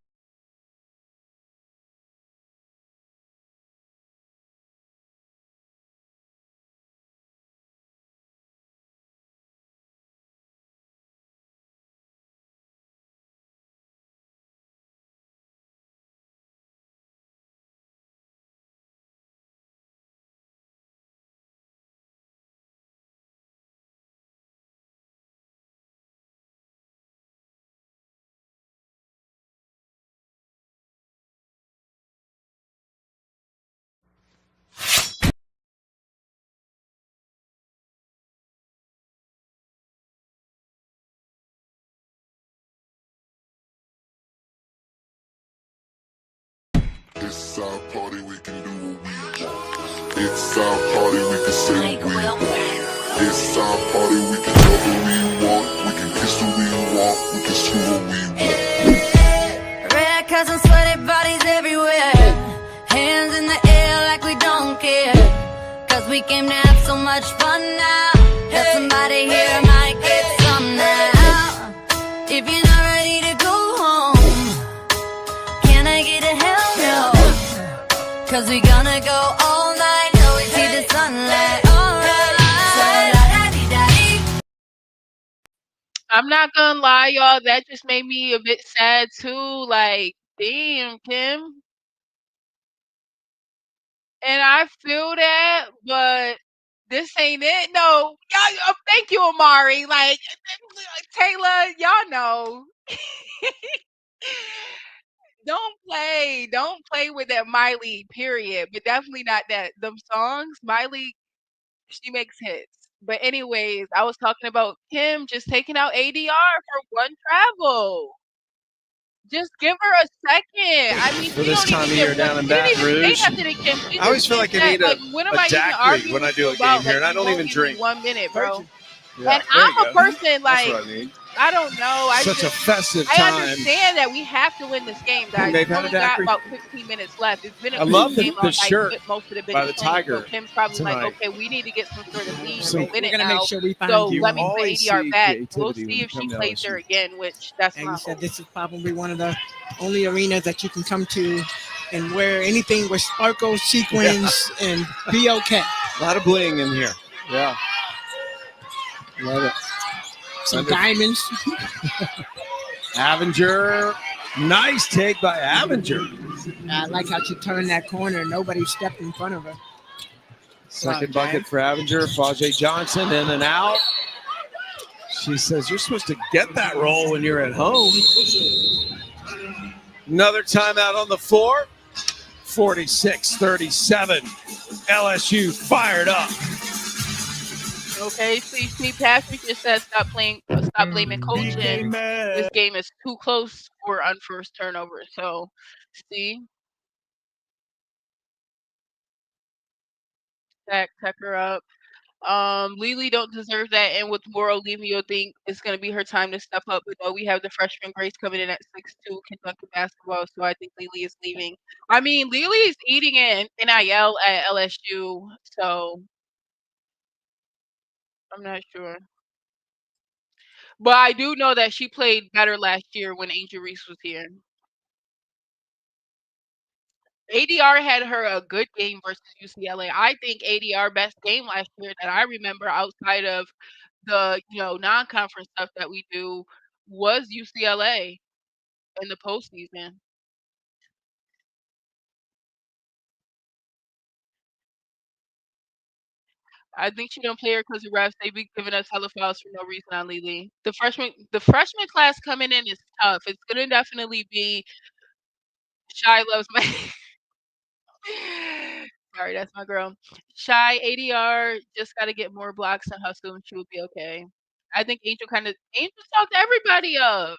It's our party, we can do what we want. It's our party, we can say what we want. It's our party, we can love who we want, we can kiss who we want, we can screw who we want. Red cups and sweaty bodies everywhere. Hands in the air like we don't care. Cause we came to have so much fun now. That somebody here might get some now. If you're not ready to go home, can I get a hell no? Cause we gonna go all night till we see the sunlight. I'm not gonna lie, y'all. That just made me a bit sad too. Like, damn, Kim. And I feel that, but this ain't it. No, y'all. Thank you, Amari. Like, Taylor, y'all know. Don't play with that Miley. Period. But definitely not that. Them songs, Miley, she makes hits. But anyways, I was talking about Kim just taking out ADR for one travel. Just give her a second. I mean, for this time of year down in Baton Rouge. I always feel like I need a daiquiri when I do a game here, and I don't even drink. 1 minute, bro. Yeah, and I'm a person like That's what I need. I don't know. Such a festive time. I understand that we have to win this game, guys. They've We've had a only got daiquiri. about 15 minutes left. It's been a I love game the shirt most of the by the playing, Tiger so Kim's probably tonight. like, okay, we need to get some sort of lead So to win we're it gonna now. make sure we find So you. let me put Always ADR see back. creativity We'll when see you if come she to plays LSU. there again, which that's And my you said hope. this is probably one of the only arenas that you can come to and wear anything with sparkle, sequins, and be okay. A lot of bling in here. Yeah. Love it. Some diamonds. Avenger. Nice take by Avenger. I like how she turned that corner. Nobody stepped in front of her. Second bucket for Avenger. Flau'Jae Johnson in and out. She says, you're supposed to get that roll when you're at home. Another timeout on the floor. 46-37. LSU fired up. Okay, see, Patrick just said stop blaming coaching. This game is too close for unforced turnover. So, see, check her up. Lily don't deserve that, and with Morrow leaving, you'll think it's gonna be her time to step up. But no, we have the freshman Grace coming in at 6'2", can dunk the basketball. So I think Lily is leaving. I mean, Lily is eating it in NIL at LSU, so I'm not sure. But I do know that she played better last year when Angel Reese was here. ADR had her a good game versus UCLA. I think ADR best game last year that I remember outside of the non-conference stuff that we do was UCLA in the postseason. I think she don't play her because the refs they be giving us hella fouls for no reason on Lily. The freshman class coming in is tough. It's gonna definitely be Shy loves my sorry, that's my girl. Shy ADR just got to get more blocks and hustle, and she will be okay. I think Angel talked everybody up.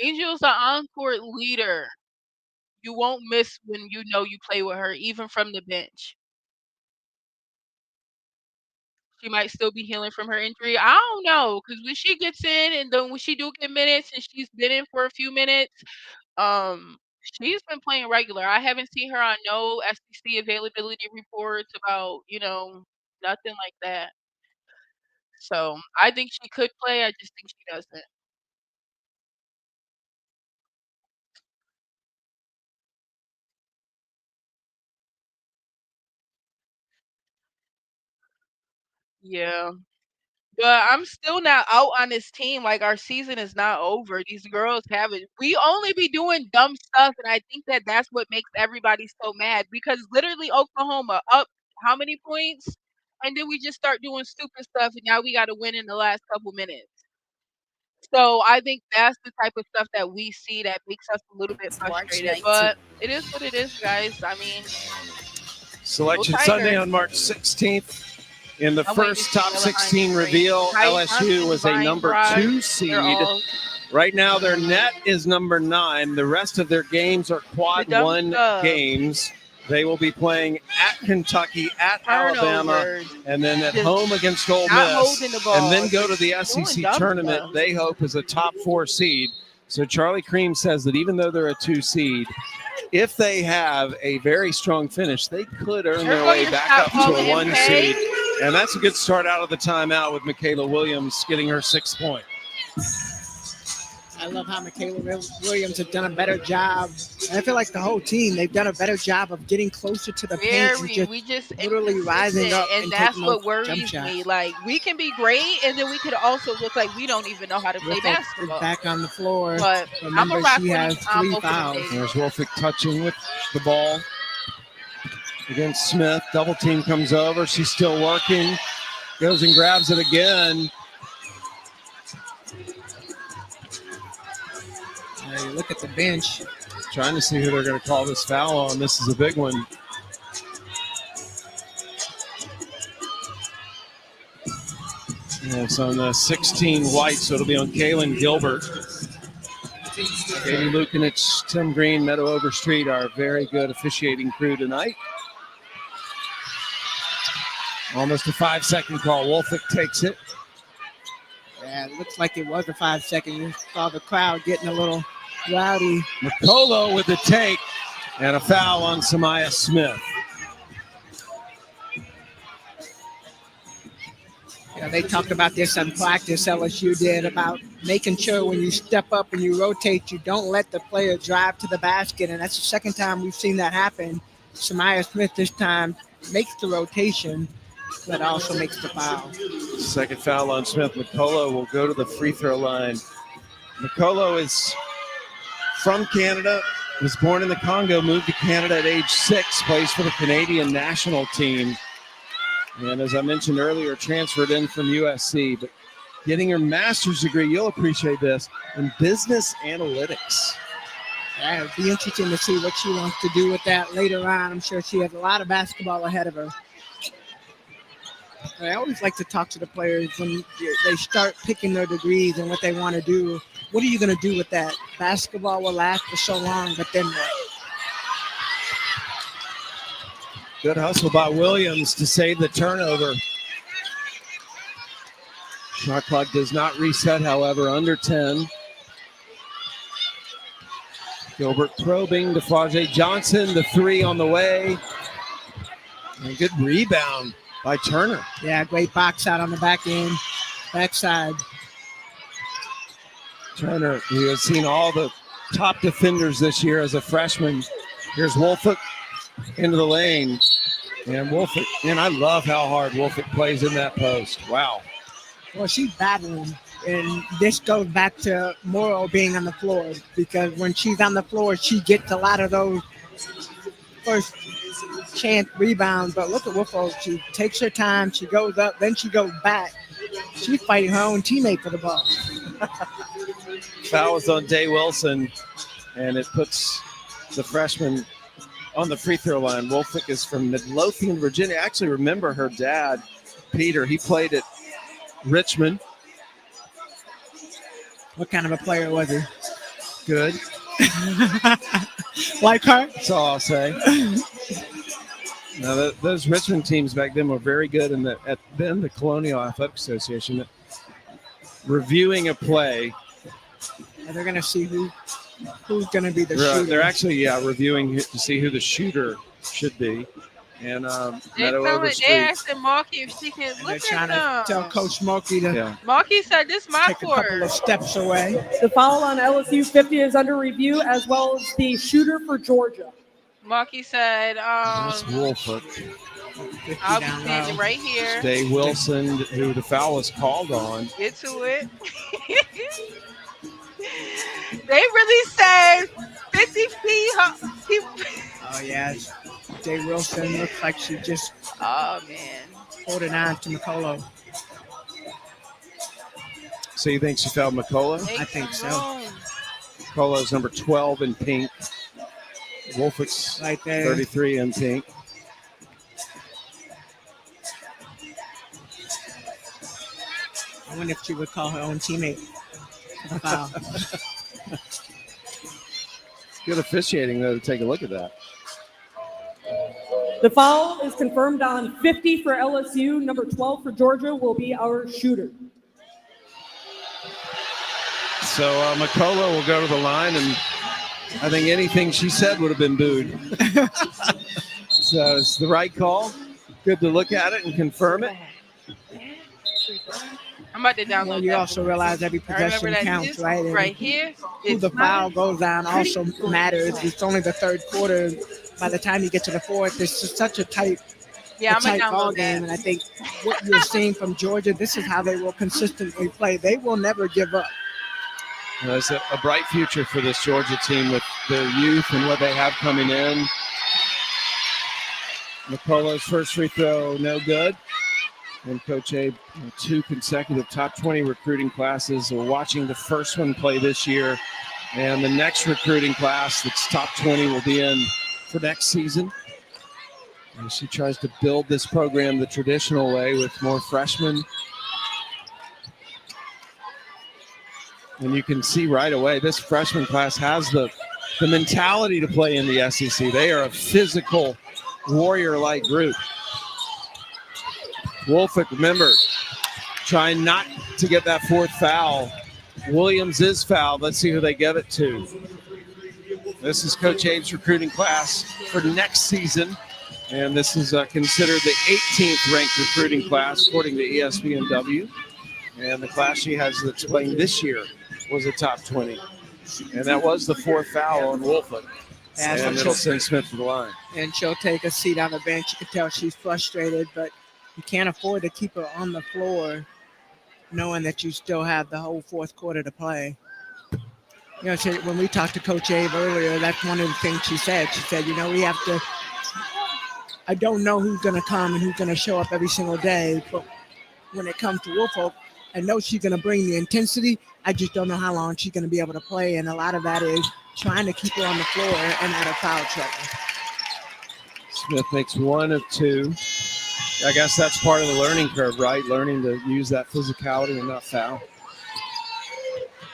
Angel's an on-court leader. You won't miss when you know you play with her, even from the bench. She might still be healing from her injury. I don't know, because when she gets in and then when she do get minutes and she's been in for a few minutes, she's been playing regular. I haven't seen her on no SEC availability reports about, nothing like that. So I think she could play. I just think she doesn't. Yeah. But I'm still not out on this team. Like, our season is not over. These girls haven't. We only be doing dumb stuff, and I think that that's what makes everybody so mad because literally Oklahoma up how many points? And then we just start doing stupid stuff, and now we got to win in the last couple minutes. So I think that's the type of stuff that we see that makes us a little bit frustrated. But it is what it is, guys. I mean, Selection Sunday on March 16th. In the first top 16 reveal, LSU was a number 2 seed. Right now, their net is number 9. The rest of their games are quad 1 games. They will be playing at Kentucky, at Alabama, and then at Just home against Ole not Miss, holding the ball, and then go to the doing SEC dumb tournament. stuff. They hope as a top 4 seed. So Charlie Cream says that even though they're a 2 seed, if they have a very strong finish, they could earn their way back up to a 1 seed. And that's a good start out of the timeout with Mikaylah Williams getting her 6th point. I love how Mikaylah Williams has done a better job. And I feel like the whole team, they've done a better job of getting closer to the paint and just literally rising up. And that's what worries me. Like, we can be great, and then we could also look like we don't even know how to play basketball. Back on the floor. But remember, she has 3 fouls. There's Wolfick touching with the ball against Smith. Double team comes over. She's still working. Goes and grabs it again. You look at the bench. Trying to see who they're going to call this foul on. This is a big one. Yeah, it's on 16 white, so it'll be on Kaylin Gilbert. Katie Lukinich, Tim Green, Meadow Overstreet, our very good officiating crew tonight. Almost a 5-second call. Wolfick takes it. Yeah, it looks like it was a 5-second. You saw the crowd getting a little rowdy. Mikaylah with the take and a foul on Samaya Smith. Yeah, they talked about this in practice, LSU did, about making sure when you step up and you rotate, you don't let the player drive to the basket. And that's the second time we've seen that happen. Samaya Smith this time makes the rotation, but also makes the foul. Second foul on Smith. Mikaylah will go to the free throw line. Mikaylah is from Canada, was born in the Congo, moved to Canada at age 6, plays for the Canadian national team. And as I mentioned earlier, transferred in from USC, but getting her master's degree, you'll appreciate this, in business analytics. Yeah, it'll be interesting to see what she wants to do with that later on. I'm sure she has a lot of basketball ahead of her. I always like to talk to the players when they start picking their degrees and what they want to do. What are you going to do with that? Basketball will last for so long, but then what? Good hustle by Williams to save the turnover. Shot clock does not reset, however, under 10. Gilbert probing to Flau'Jae Johnson, the 3 on the way. And a good rebound by Turner. Yeah, great box out on the back end, backside. Turner, who has seen all the top defenders this year as a freshman. Here's Wolfick into the lane. And Wolfick, and I love how hard Wolfick plays in that post. Wow. Well, she's battling. And this goes back to Morrow being on the floor, because when she's on the floor, she gets a lot of those first chance rebounds. But look at Wolfick. She takes her time. She goes up. Then she goes back. She's fighting her own teammate for the ball. Foul is on Day Wilson, and it puts the freshman on the free throw line. Wolfick is from Midlothian, Virginia. I actually remember her dad, Peter. He played at Richmond. What kind of a player was he? Good. Like her? That's all I'll say. Now, those Richmond teams back then were very good in at then the Colonial Athletic Association. Reviewing a play. And they're going to see who's going to be the shooter. They're actually, reviewing to see who the shooter should be. And they asked Marky if she can look at them. They're trying to tell Coach Marky to Marky said, this is my take a couple of steps away. The foul on LSU 50 is under review, as well as the shooter for Georgia. Marky said, that's Wolfick. I'll be standing right here. Day Wilson, who the foul was called on. Get to it. They really said 50 feet. Oh, yeah. Day Wilson looks like she just holding on to Mikaylah. So you think she fouled Mikaylah? I think so. Mikaylah is number 12 in pink. Wolfick's right there. 33 in pink. I wonder if she would call her own teammate. Wow. Good officiating, though, to take a look at that. The foul is confirmed on 50 for LSU. Number 12 for Georgia will be our shooter. So Mikaylah will go to the line, and I think anything she said would have been booed. So it's the right call. Good to look at it and confirm it. I'm about to download Well, you that. also realize every possession counts, right? And right here. Who the foul goes down also matters. It's only the third quarter. By the time you get to the fourth, it's just such a tight ball game. And I think what you're seeing from Georgia, this is how they will consistently play. They will never give up. There's a bright future for this Georgia team with their youth and what they have coming in. Mikaylah's first free throw, no good. And Coach Abe, 2 consecutive top 20 recruiting classes. We're watching the first one play this year. And the next recruiting class that's top 20 will be in for next season. And she tries to build this program the traditional way with more freshmen. And you can see right away, this freshman class has the mentality to play in the SEC. They are a physical, warrior-like group. Woolfolk, remember, trying not to get that fourth foul. Williams is fouled. Let's see who they give it to. This is Coach Abe's recruiting class for next season. And this is considered the 18th ranked recruiting class, according to ESPNW. And the class she has that's playing this year was a top 20. And that was the fourth foul on Woolfolk. And it'll send Smith to the line. And she'll take a seat on the bench. You can tell she's frustrated, but you can't afford to keep her on the floor knowing that you still have the whole fourth quarter to play. You know, when we talked to Coach Abe earlier, that's one of the things she said. She said, you know, we have to – I don't know who's going to come and who's going to show up every single day, but when it comes to Woolfolk, I know she's going to bring the intensity. I just don't know how long she's going to be able to play, and a lot of that is trying to keep her on the floor and out of foul trouble. Smith makes 1 of 2. I guess that's part of the learning curve, right? Learning to use that physicality and not foul.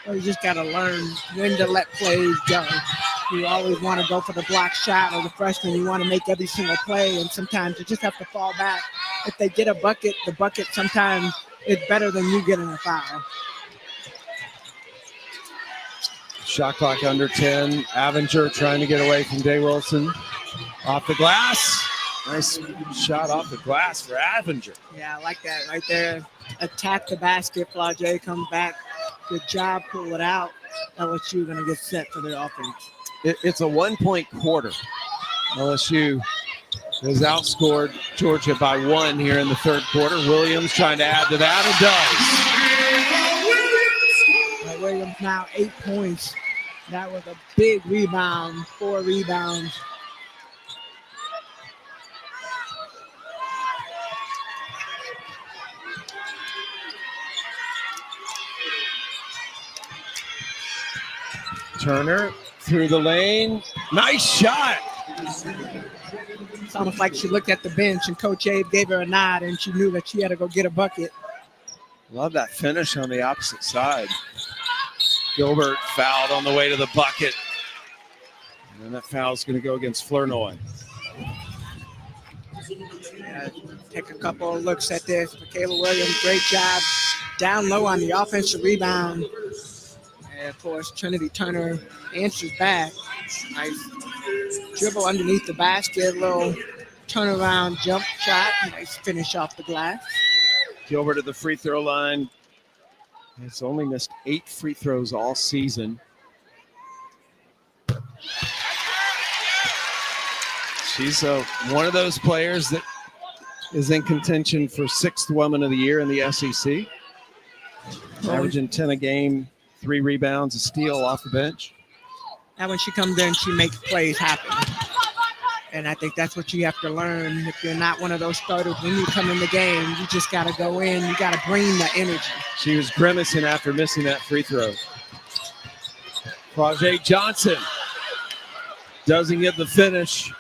Well, you just got to learn when to let plays go. You always want to go for the block shot or the freshman. You want to make every single play, and sometimes you just have to fall back. If they get a bucket, the bucket sometimes is better than you getting a foul. Shot clock under 10. Avenger trying to get away from Day Wilson. Off the glass. Nice shot off the glass for Avenger. Yeah, I like that right there. Attack the basket. Flau'Jae comes back. Good job. Pull it out. LSU going to get set for the offense. It's a 1-point quarter. LSU has outscored Georgia by 1 here in the third quarter. Williams trying to add to that. It does. Williams now 8 points. That was a big rebound. 4 rebounds. Turner through the lane. Nice shot. It's almost like she looked at the bench and Coach Abe gave her a nod and she knew that she had to go get a bucket. Love that finish on the opposite side. Gilbert fouled on the way to the bucket. And that foul is going to go against Flau'Jae. Take a couple of looks at this. Mikaylah Williams, great job. Down low on the offensive rebound. And, of course, Trinity Turner answers back. Nice dribble underneath the basket. Little turnaround jump shot. Nice finish off the glass. Gilbert at the free throw line. He's only missed 8 free throws all season. She's one of those players that is in contention for 6th Woman of the Year in the SEC. Averaging 10 a game, 3 rebounds, a steal off the bench. And when she comes in, she makes plays happen. And I think that's what you have to learn. If you're not one of those starters, when you come in the game, you just got to go in. You got to bring the energy. She was grimacing after missing that free throw. Flau'Jae Johnson doesn't get the finish.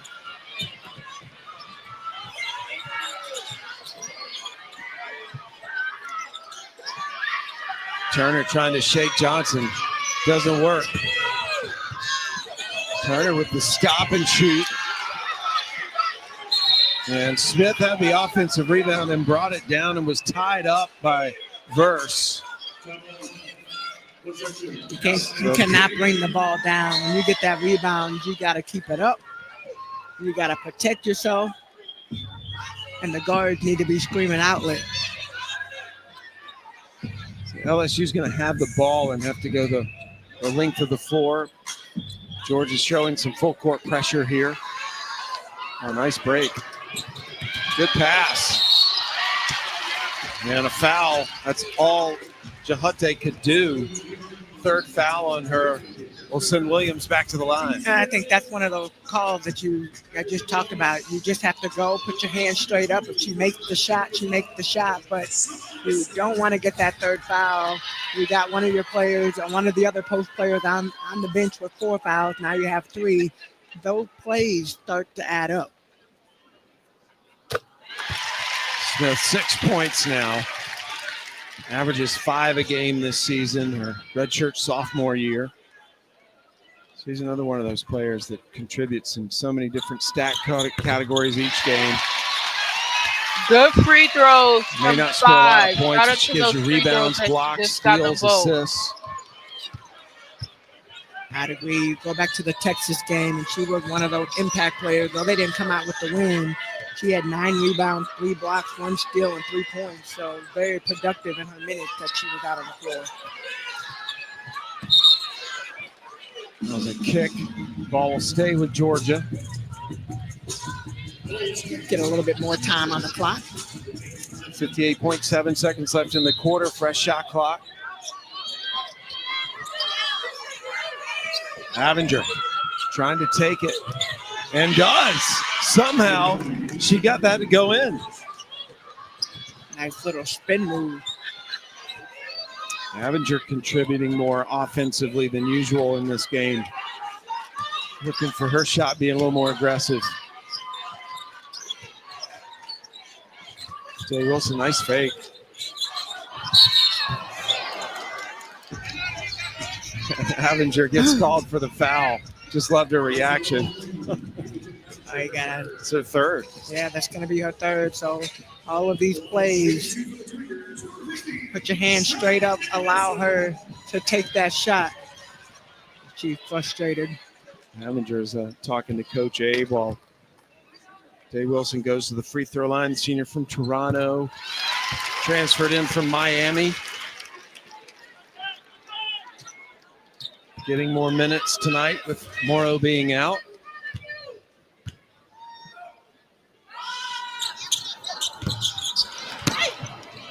Turner trying to shake Johnson. Doesn't work. Turner with the stop and shoot. And Smith had the offensive rebound and brought it down and was tied up by Verse. You cannot bring the ball down. When you get that rebound, you got to keep it up. You got to protect yourself. And the guards need to be screaming outlet. So LSU's going to have the ball and have to go the length of the floor. George is showing some full court pressure here. Oh, nice break. Good pass. And a foul. That's all Jahate could do. Third foul on her. We'll send Williams back to the line. And I think that's one of those calls that I just talked about. You just have to go, put your hands straight up. If she makes the shot, she makes the shot. But you don't want to get that third foul. You got one of your players or one of the other post players on the bench with 4 fouls. Now you have 3. Those plays start to add up. Smith, 6 points now. Averages 5 a game this season, her redshirt sophomore year. She's another one of those players that contributes in so many different stat categories each game. Good free throws. May not score a lot of points. She gives you rebounds, blocks, steals, assists. I'd agree. Go back to the Texas game, and she was one of those impact players. Though they didn't come out with the win, she had 9 rebounds, 3 blocks, 1 steal, and 3 points. So very productive in her minutes that she was out on the floor. That was a kick. Ball will stay with Georgia. Get a little bit more time on the clock. 58.7 seconds left in the quarter. Fresh shot clock. Avinger trying to take it and does. Somehow she got that to go in. Nice little spin move. Avinger contributing more offensively than usual in this game. Looking for her shot being a little more aggressive. Jay Wilson, nice fake. Avinger gets called for the foul. Just loved her reaction. Oh, you got it. It's her third. Yeah, that's going to be her third. So all of these plays, put your hands straight up, allow her to take that shot. She's frustrated. Avinger's talking to Coach Abe while Day Wilson goes to the free throw line. Senior from Toronto, transferred in from Miami. Getting more minutes tonight with Morrow being out.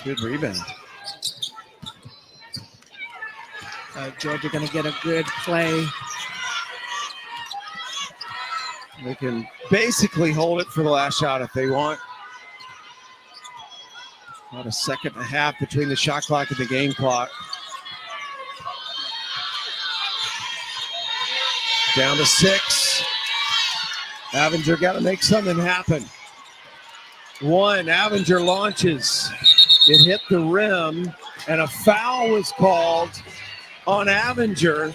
Good rebound. Georgia going to get a good play. They can basically hold it for the last shot if they want. About a second and a half between the shot clock and the game clock. Down to 6. Avinger got to make something happen. 1, Avinger launches. It hit the rim, and a foul was called on Avinger.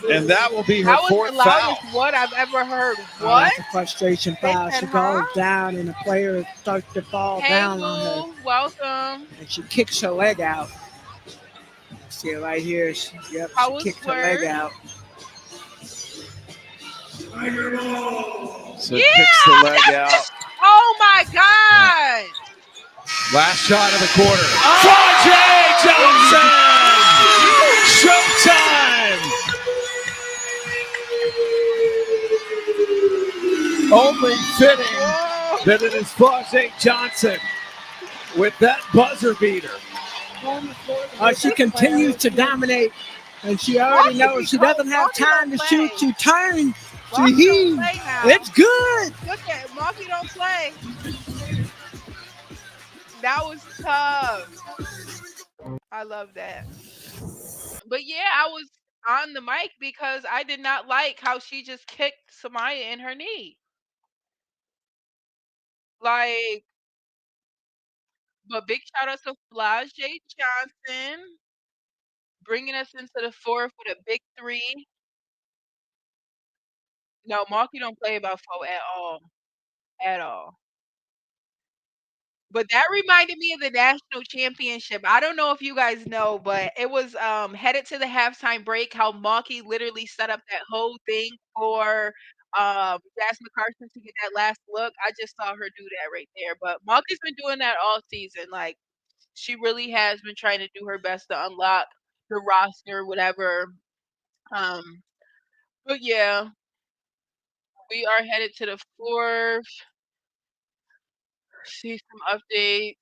And that will be her fourth foul. That was the loudest what I've ever heard. What? That's a frustration foul. She goes down, and the player starts to fall down on her. Welcome. And she kicks her leg out. See it right here. She kicked her leg out. So kicks the leg out. Oh my God! Last shot of the quarter. Flau'Jae Johnson! Showtime! Only fitting that it is Flau'Jae Johnson with that buzzer beater. She continues to dominate, and she already knows she doesn't have time to shoot. She turns, she heaves. It's good. Look at it. Marky don't play. That was tough. I love that. But yeah, I was on the mic because I did not like how she just kicked Samaya in her knee. Like, but big shout out to Flau'Jae Johnson bringing us into the fourth with a big 3. No, Marky don't play about Flo at all. At all. But that reminded me of the national championship. I don't know if you guys know, but it was headed to the halftime break. How Marky literally set up that whole thing for Jasmine Carson to get that last look. I just saw her do that right there. But Marky's been doing that all season. Like she really has been trying to do her best to unlock the roster, whatever. Um, but yeah, we are headed to the fourth. See some updates.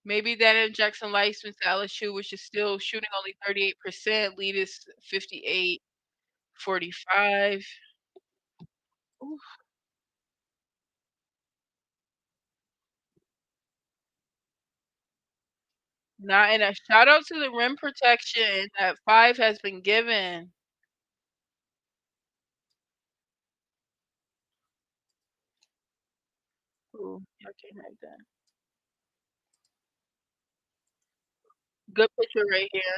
Maybe that injects some license to LSU, which is still shooting only 38%. Lead is 58-45. Oof. Not in a shout out to the rim protection. That 5 has been given. Ooh, okay, like that. Good picture right here.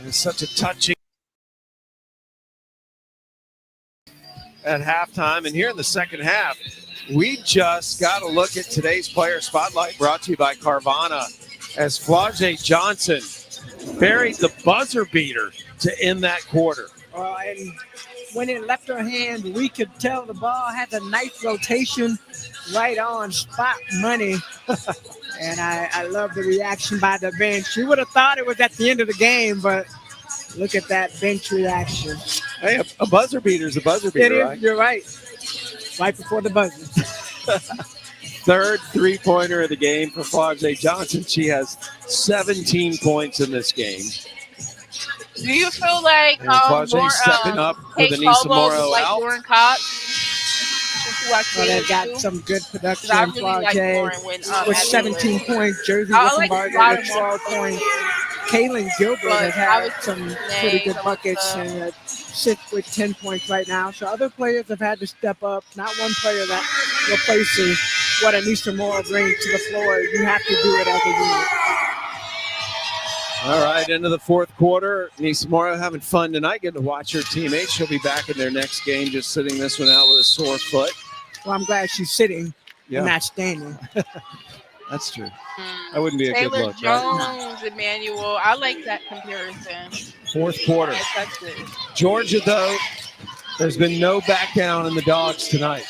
It's such a touching at halftime. And here in the second half, we just got a look at today's player spotlight brought to you by Carvana as Flau'Jae Johnson buried the buzzer beater to end that quarter. And when it left her hand, we could tell the ball had a nice rotation, right on spot money. And I love the reaction by the bench. You would have thought it was at the end of the game, but look at that bench reaction. Hey, a buzzer beater is a buzzer beater, right? You're right. Right before the buzzer. Third three-pointer of the game for Flau'Jae Johnson. She has 17 points in this game. Do you feel like more stepping up with Aneesah Morrow like out? Lauren Cox? They've got some good production. I really like Flau'Jae Lauren with 17 points. Jersey Wissenbarger with 12 points. Kaylin Gilbert has had some pretty good buckets and sits with 10 points right now. So other players have had to step up. Not one player that replaces what Aneesah Morrow brings to the floor. You have to do it as a unit. All right, into the fourth quarter. Aneesah Morrow having fun tonight, getting to watch her teammates. She'll be back in their next game, just sitting this one out with a sore foot. Well, I'm glad she's sitting and not standing. That's true. That wouldn't be a Taylor good look, Jones, right? Emmanuel. I like that comparison. Fourth quarter. Georgia, though, there's been no back down in the Dogs tonight.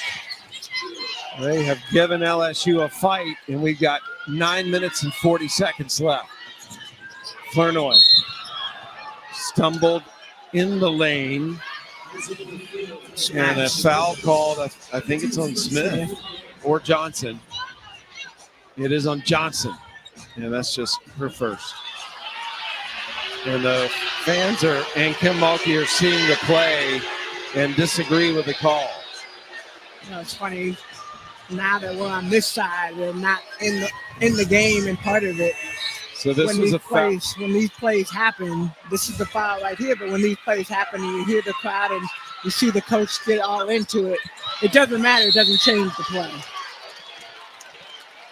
They have given LSU a fight, and we've got 9 minutes and 40 seconds left. Flournoy stumbled in the lane, and a foul called, I think it's on Smith or Johnson. It is on Johnson, and that's just her first. And the fans and Kim Mulkey are seeing the play and disagree with the call. You know, it's funny, now that we're on this side, we're not in the game and part of it. So this was a foul. When these plays happen, this is the foul right here, but when these plays happen and you hear the crowd and you see the coach get all into it, it doesn't matter. It doesn't change the play.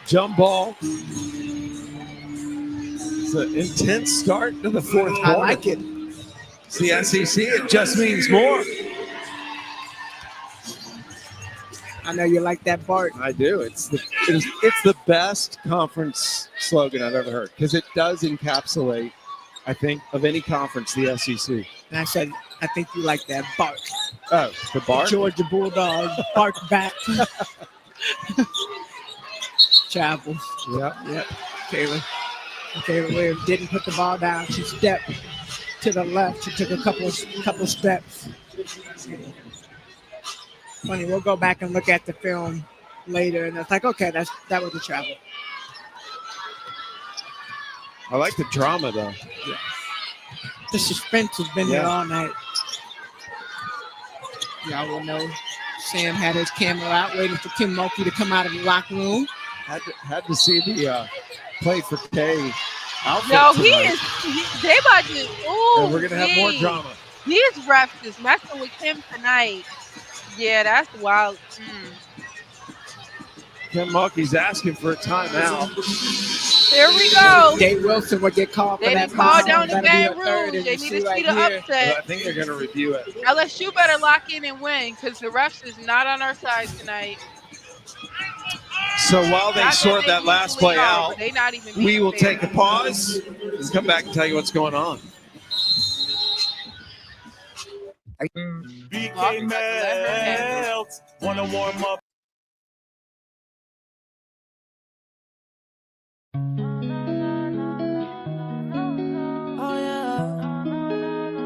Jump ball. It's an intense start to the fourth quarter. I like it. It's the SEC. It just means more. I know you like that, Bart. I do. It's the best conference slogan I've ever heard because it does encapsulate, I think, of any conference, the SEC. And I said, I think you like that, Bart. Oh, the Bart? The Georgia Bulldog, Bart back. Travels. Yep. Mikaylah Williams didn't put the ball down. She stepped to the left. She took a couple steps. Funny, we'll go back and look at the film later, and it's like, okay, that was a travel. I like the drama, though. Yeah. The suspense has been there all night. Y'all will know Sam had his camera out waiting for Kim Mulkey to come out of the locker room. Had to see the play for K outfit. No, tonight. they about to, ooh, and we're going to have more drama. These refs is messing with Kim tonight. Yeah, that's wild. Ken Mulkey's asking for a timeout. Here we go. Dave Wilson would get called for They that didn't call foul. down the That'll be Baton a third, Rouge. as They you need see to see right the here. upset. I think they're going to review it. LSU better lock in and win because the refs is not on our side tonight. So while they Not sort they that last usually play are, out, but they not even we being will fair. take a pause and come back and tell you what's going on. BK Melts. Wanna warm up? Oh yeah,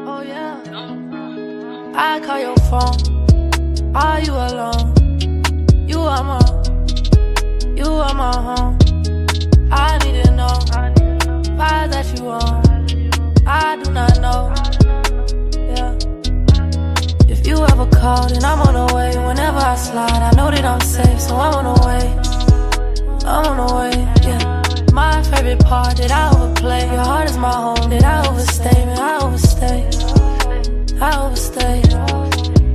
oh yeah. I call your phone. Are you alone? You are my home. I need to know why that you on. I do not know. Yeah. If you ever called and I'm on the way, whenever I slide, I know that I'm safe, so I'm on the way. I'm on the way. Yeah. My favorite part that I overplay. Your heart is my home that I overstay, man. I overstay.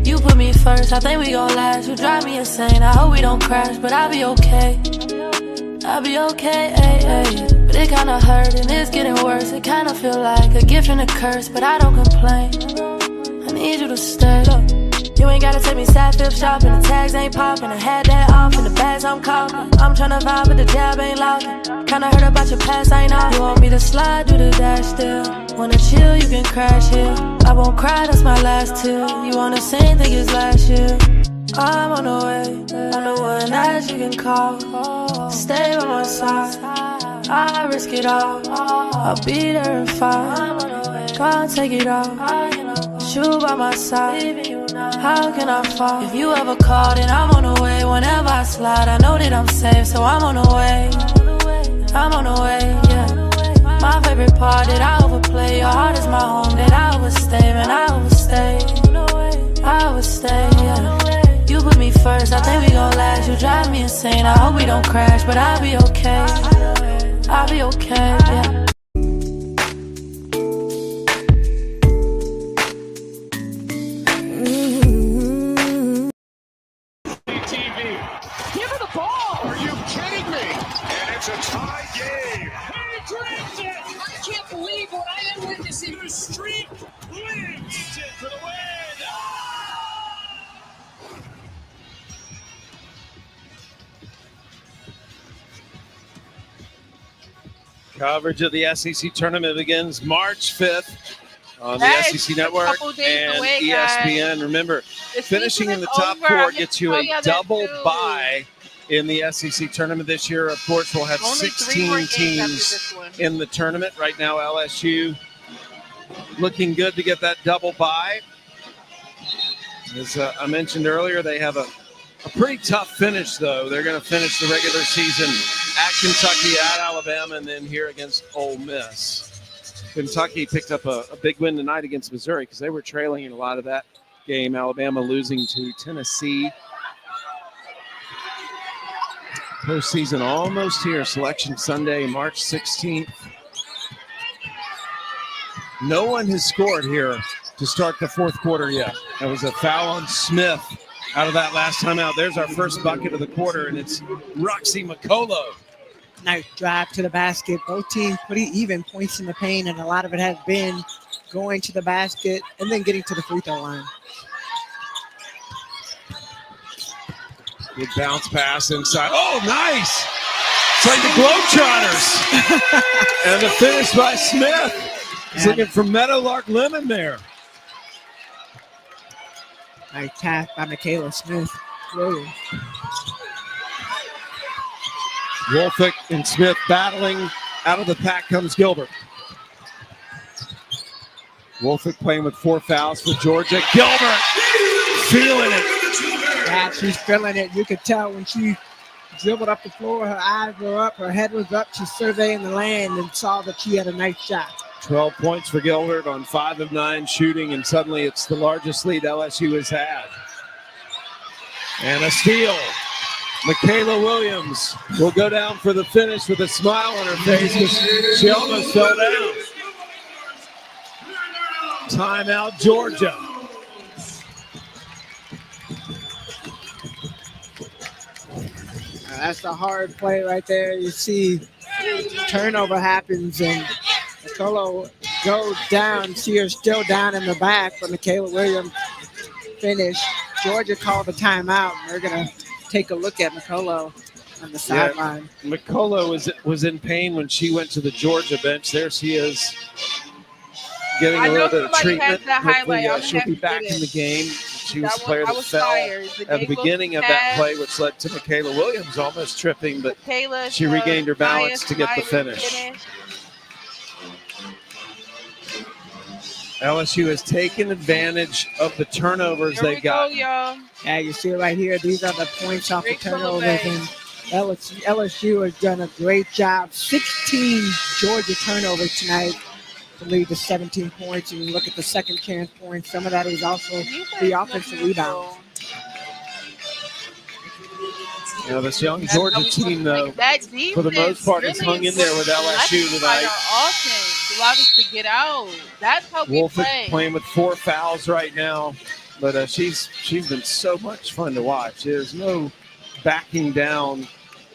You put me first, I think we gon' last. You drive me insane, I hope we don't crash, but I'll be okay. I'll be okay, ay, ay. But it kinda hurt and it's getting worse. It kinda feel like a gift and a curse, but I don't complain. I need you to stay. Look, you ain't gotta take me sad fifth shopping. The tags ain't popping. I had that off and the bags I'm copping. I'm tryna vibe, but the jab ain't locking. Kinda heard about your past, I ain't out. You want me to slide through the dash still? Wanna chill, you can crash here. I won't cry, that's my last tear. You wanna sing, think it's last year. I'm on the way, I'm the one that you can call. Stay by my side, I risk it all. I'll be there in 5. Can't take it all. Shoot by my side, how can I fall? If you ever called and I'm on the way, whenever I slide, I know that I'm safe, so I'm on the way. I'm on the way, yeah. My favorite part that I overplay. Your heart is my home that I overstay, man. I overstay, yeah. You put me first, I think we gon' last. You drive me insane, I hope we don't crash, but I'll be okay. I'll be okay, yeah. Give her the ball! Are you kidding me? And it's a tie game. He grabs it! I can't believe what I am witnessing. The streak lives it for the win! Coverage of the SEC tournament begins March 5th on the That is SEC a Network couple days and away, ESPN. guys. Remember, The finishing season in the is top over. 4 I meant gets to you tell a y'all that double too. bye in the SEC tournament this year. Of course, we'll have Only 3 more 16 games after teams this one. in the tournament. Right now, LSU looking good to get that double bye. As I mentioned earlier, they have a pretty tough finish, though. They're going to finish the regular season at Kentucky, at Alabama, and then here against Ole Miss. Kentucky picked up a big win tonight against Missouri because they were trailing in a lot of that game. Alabama losing to Tennessee. Postseason almost here. Selection Sunday, March 16th. No one has scored here to start the fourth quarter yet. That was a foul on Smith out of that last timeout. There's our first bucket of the quarter, and it's Roxy Mikaylah. Nice drive to the basket. Both teams pretty even points in the paint, and a lot of it has been going to the basket and then getting to the free throw line. Good bounce pass inside. Oh, nice! It's like the Globetrotters. And the finish by Smith. He's looking for Meadowlark Lemon there. Nice pass by Mikaylah Smith. Williams. Wolfick and Smith battling. Out of the pack comes Gilbert. Wolfick playing with 4 fouls for Georgia. Gilbert feeling it. Yeah, she's feeling it. You could tell when she dribbled up the floor, her eyes were up, her head was up. She's surveying the land and saw that she had a nice shot. 12 points for Gilbert on 5 of 9 shooting, and suddenly it's the largest lead LSU has had. And a steal. Mikaylah Williams will go down for the finish with a smile on her face because she almost fell down. Timeout, Georgia. That's a hard play right there. You see turnover happens and Mikaylah goes down. See her still down in the back, but Mikaylah Williams finished. Georgia called the timeout. They're going to take a look at Mikaylah on the sideline. Mikaylah was in pain when she went to the Georgia bench. There she is getting a little bit of treatment. Hopefully, she'll be back in the game. She was the player that fell at the beginning of that play, which led to Mikaylah Williams almost tripping, but she regained her balance to get the finish. LSU has taken advantage of the turnovers they got. Yeah, you see it right here. These are the points off the turnovers, and LSU has done a great job. 16 Georgia turnovers tonight to lead to 17 points. And you look at the second chance points. Some of that is also the offensive rebound. Now, this young Georgia team, though, for the most part, has hung in there with LSU tonight. Our offense allowed us to get out. That's how we play. Playing with 4 fouls right now, but she's been so much fun to watch. There's no backing down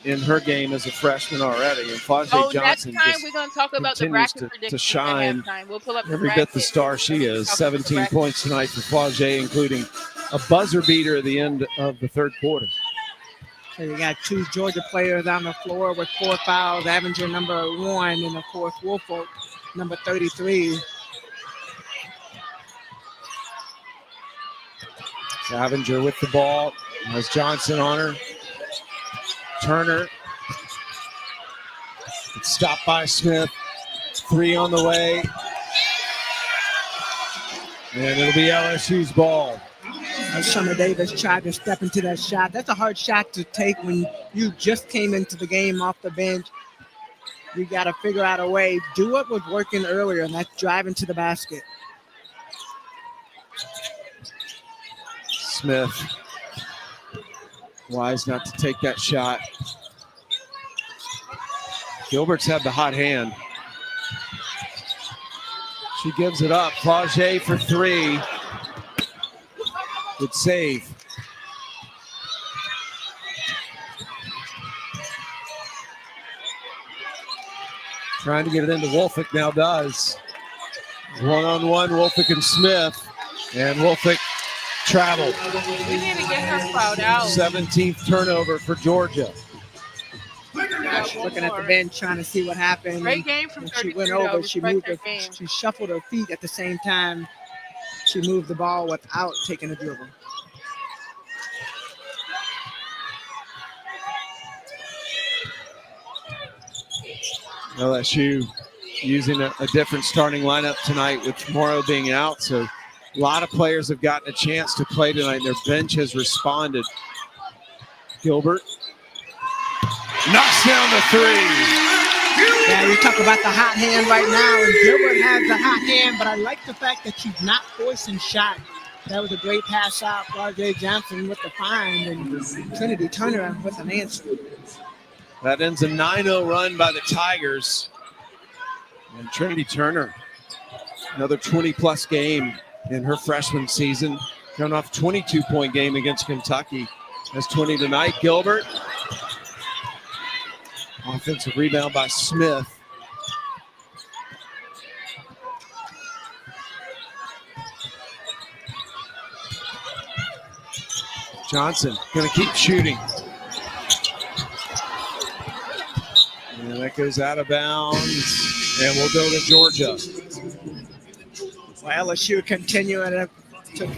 in her game as a freshman already. And Flau'Jae Johnson next time we're going to talk about the bracket to shine we'll pull up every bit the star she is. 17 points tonight for Flau'Jae, including a buzzer beater at the end of the third quarter. So you got 2 Georgia players on the floor with 4 fouls. Avenger number 1, and of course Woolfolk number 33. Avenger with the ball. Has Johnson on her. Turner. It's stopped by Smith. 3 on the way. And it'll be LSU's ball. Summer Davis tried to step into that shot. That's a hard shot to take when you just came into the game off the bench. You got to figure out a way. Do what was working earlier, and that's driving to the basket. Smith. Wise not to take that shot. Gilbert's had the hot hand. She gives it up. Flau'Jae for 3. Good save. Trying to get it into Woolfolk, now does. One-on-one, Woolfolk and Smith. And Woolfolk traveled. We need to get her fouled out. 17th turnover for Georgia. Looking at the bench, trying to see what happened. Great game from when she went over, she shuffled her feet at the same time. She moved the ball without taking a dribble. LSU using a different starting lineup tonight with Morrow being out. So a lot of players have gotten a chance to play tonight. Their bench has responded. Gilbert knocks down the 3. Yeah, you talk about the hot hand right now, and Gilbert has the hot hand, but I like the fact that she's not forcing shot. That was a great pass out. Flau'Jae Johnson with the find, and Trinity Turner with an answer. That ends a 9-0 run by the Tigers. And Trinity Turner, another 20-plus game in her freshman season. Coming off a 22-point game against Kentucky. Has 20 tonight. Gilbert. Offensive rebound by Smith. Johnson going to keep shooting. And that goes out of bounds. And we'll go to Georgia. Well, LSU continuing to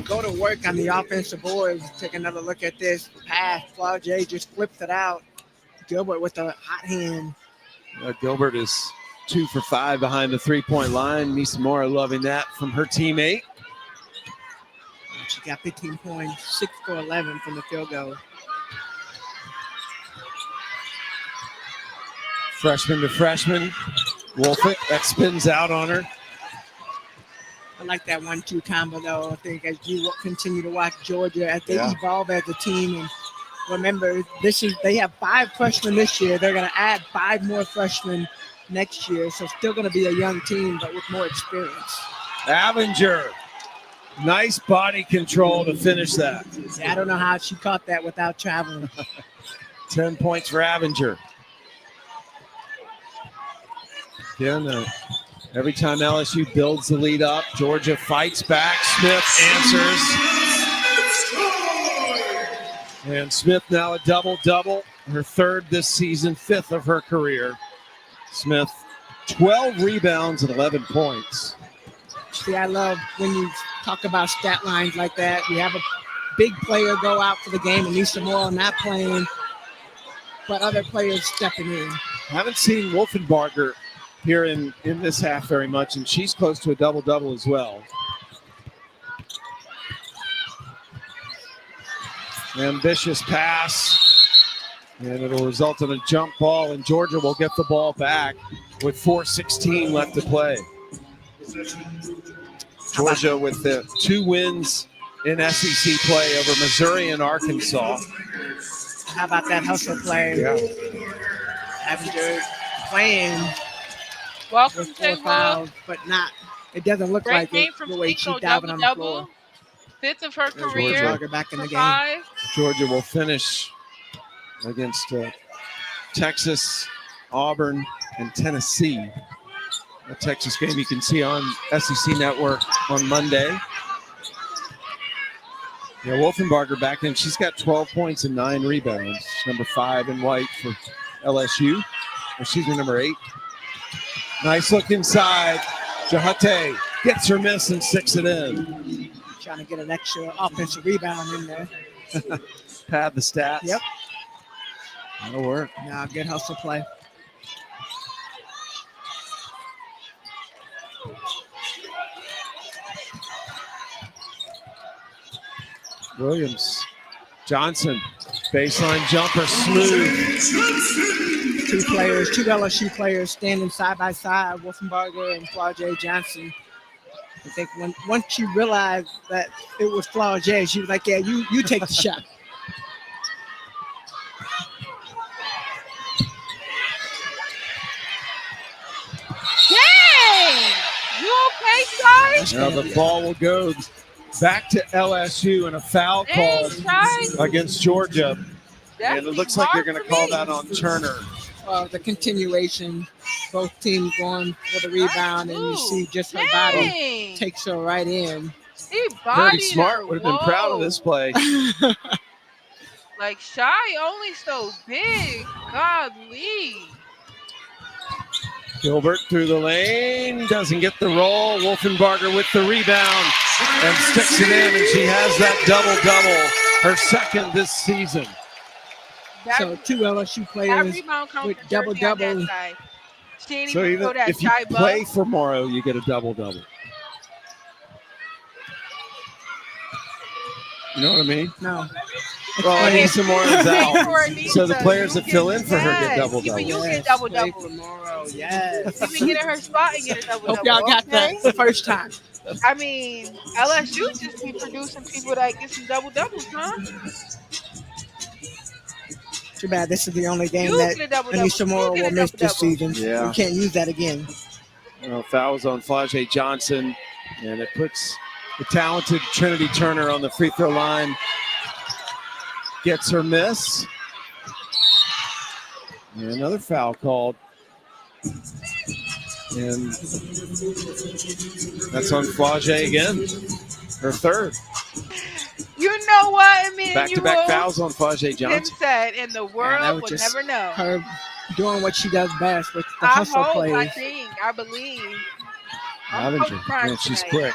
go to work on the offensive boards. Take another look at this pass. Flau'Jae just flips it out. Gilbert with a hot hand. Gilbert is 2 for 5 behind the 3-point line. Aneesah Morrow loving that from her teammate. She got 15 points, 6 for 11 from the field goal. Freshman to freshman. Woolfolk, that spins out on her. I like that 1-2 combo, though. I think as you continue to watch Georgia, as they evolve as a team, and remember, they have 5 freshmen this year. They're going to add 5 more freshmen next year. So still going to be a young team, but with more experience. Avenger, nice body control to finish that. Yeah, I don't know how she caught that without traveling. 10 points for Avenger. Again, every time LSU builds the lead up, Georgia fights back. Smith answers. And Smith now a double-double. Her third this season, fifth of her career. Smith, 12 rebounds and 11 points. See, I love when you talk about stat lines like that. You have a big player go out for the game, Aneesah Morrow not playing, but other players stepping in. Haven't seen Wolfenbarger here in this half very much, and she's close to a double-double as well. Ambitious pass, and it'll result in a jump ball, and Georgia will get the ball back with 4:16 left to play. Georgia with the 2 wins in SEC play over Missouri and Arkansas. How about that hustle play? Yeah. Avenger playing Welcome, with 4 fouls, but not. It doesn't look Great like game it from the way she's Cinco, diving on the double-double. floor. Fifth of her Georgia. career. Back in the game. 5. Georgia will finish against Texas, Auburn, and Tennessee. A Texas game you can see on SEC Network on Monday. Yeah, Wolfenbarger back in. She's got 12 points and 9 rebounds. Number 5 in white for LSU. Excuse me, number 8. Nice look inside. Jahate gets her miss and sticks it in. Trying to get an extra offensive rebound in there. Pad the stats. Yep. That'll work. Now good hustle play. Williams. Johnson. Baseline jumper. Smooth. 2 LSU players standing side by side, Wolfenbarger and Flau'Jae Johnson. I think once she realized that it was Flau'Jae, she was like, yeah, you take the shot. Dang! You okay, Shy? Now the ball will go back to LSU and a foul called against Georgia. And it looks like they're going to call that on Turner. The continuation, both teams going for the rebound, and you see just her body takes her right in. Pretty smart. Would have been proud of this play. Like Shy only so big. Godly. Gilbert through the lane, doesn't get the roll. Wolfenbarger with the rebound and sticks it in, and she has that double-double, her second this season. So 2 LSU players with double-double. So even if you play for Morrow, you get a double-double. You know what I mean? No. Well, Aneesah Morrow's out. So the players that fill in for her get double-double. Even you get double-double. Yes. Even get in her spot and get a double-double. Hope y'all got that the first time. I mean, LSU just be producing people that get some double-doubles, huh? Too bad this is the only game that Aneesah Morrow will miss this season. Yeah. We can't use that again. Well, fouls on Flau'Jae Johnson, and it puts the talented Trinity Turner on the free throw line. Gets her miss. And another foul called. And that's on Flau'Jae again. Her third. You know what I mean? Back-to-back fouls on Flau'Jae Johnson. Said in the world would never know. Her doing what she does best with the hustle plays. I believe. Avenger. Man, she's quick.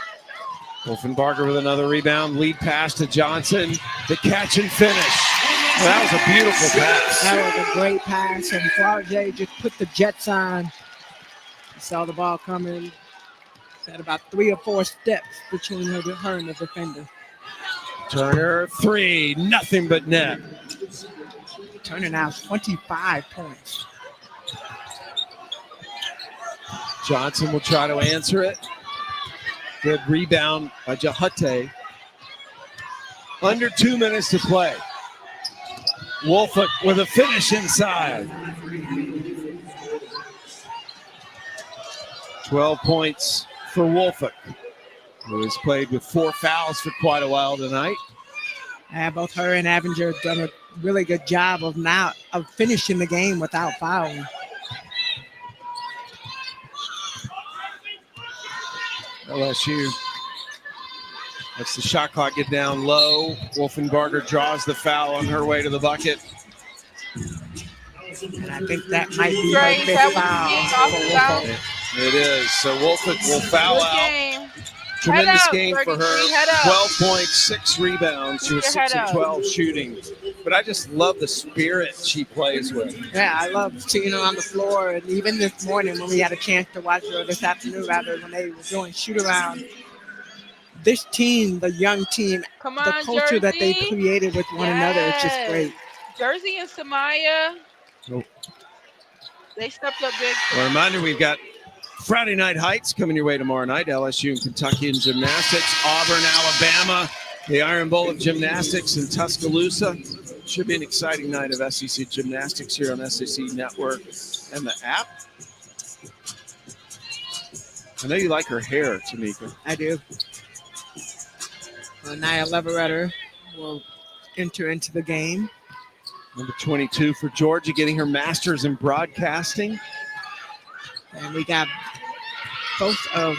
Wolfenbarger with another rebound. Lead pass to Johnson. The catch and finish. Well, that was a beautiful pass. That was a great pass, and Flau'Jae just put the Jets on. You saw the ball coming. Had about 3 or 4 steps between her and the defender. Turner, 3, nothing but net. Turner now 25 points. Johnson will try to answer it. Good rebound by Jahate. Under 2 minutes to play. Wolfenbarger with a finish inside. 12 points for Wolfenbarger, who has played with 4 fouls for quite a while tonight. Both her and Avenger have done a really good job of finishing the game without fouling. LSU. That's the shot clock get down low. Wolfenbarger draws the foul on her way to the bucket. And I think that might be her fifth foul. It is. So Wolf will foul out. Tremendous game for her. 12.6 rebounds. She was 6 of 12 shooting. But I just love the spirit she plays with. Yeah, I love seeing her on the floor. And even this morning when we had a chance to watch her, this afternoon rather, when they were doing shoot around, this team, the young team, the culture that they created with one another, it's just great. Jersey and Samaya, they stepped up big. A reminder, we've got Friday Night Heights coming your way tomorrow night. LSU and Kentucky in gymnastics. Auburn, Alabama, the Iron Bowl of gymnastics in Tuscaloosa. Should be an exciting night of SEC gymnastics here on SEC Network and the app. I know you like her hair, Tamika. I do. Nia Leverett will enter into the game. Number 22 for Georgia, getting her master's in broadcasting. And we got both of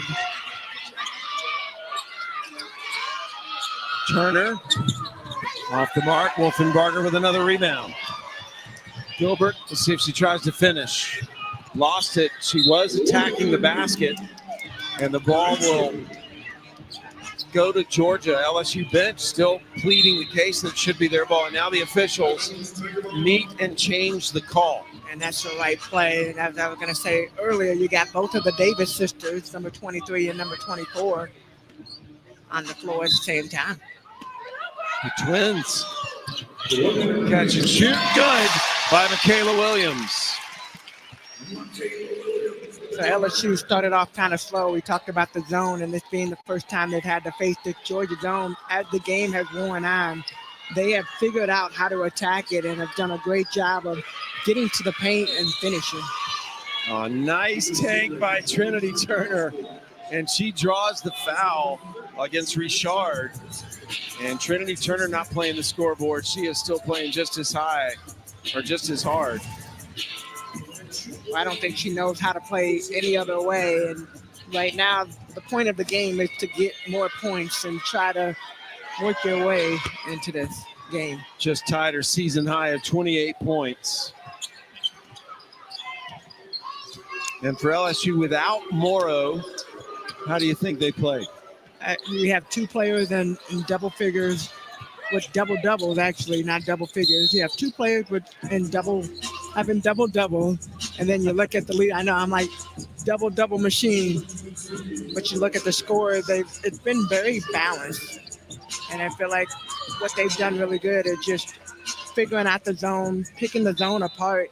Turner off the mark. Wolfenbarger with another rebound. Gilbert, let's see if she tries to finish. Lost it. She was attacking the basket, and the ball will go to Georgia. LSU bench still pleading the case that it should be their ball. And now the officials meet and change the call. And that's the right play. And as I was going to say earlier, you got both of the Davis sisters, number 23 and number 24, on the floor at the same time. The Twins catch and shoot. Good by Mikaylah Williams. So LSU started off kind of slow. We talked about the zone and this being the first time they've had to face the Georgia zone. As the game has worn on, they have figured out how to attack it and have done a great job of getting to the paint and finishing. Oh, nice take by Trinity Turner. And she draws the foul against Richard. And Trinity Turner not playing the scoreboard. She is still playing just as high or just as hard. I don't think she knows how to play any other way. And right now, the point of the game is to get more points and try to work their way into this game. Just tied her season high of 28 points. And for LSU without Morrow, how do you think they played? We have two players in double figures with double-doubles, actually, not double figures. You have two players having double-double, and then you look at the lead. I know I'm like double-double machine, but you look at the score, it's been very balanced. And I feel like what they've done really good is just figuring out the zone, picking the zone apart.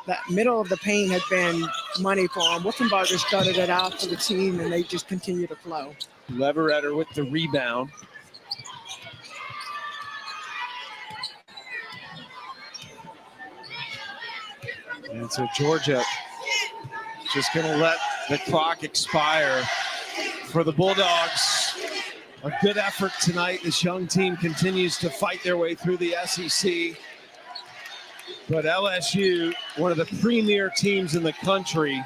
The middle of the paint has been money for them. Wolfenbarger started it out for the team, and they just continue to flow. Leverett with the rebound. And so Georgia just going to let the clock expire for the Bulldogs. A good effort tonight. This young team continues to fight their way through the SEC. But LSU, one of the premier teams in the country,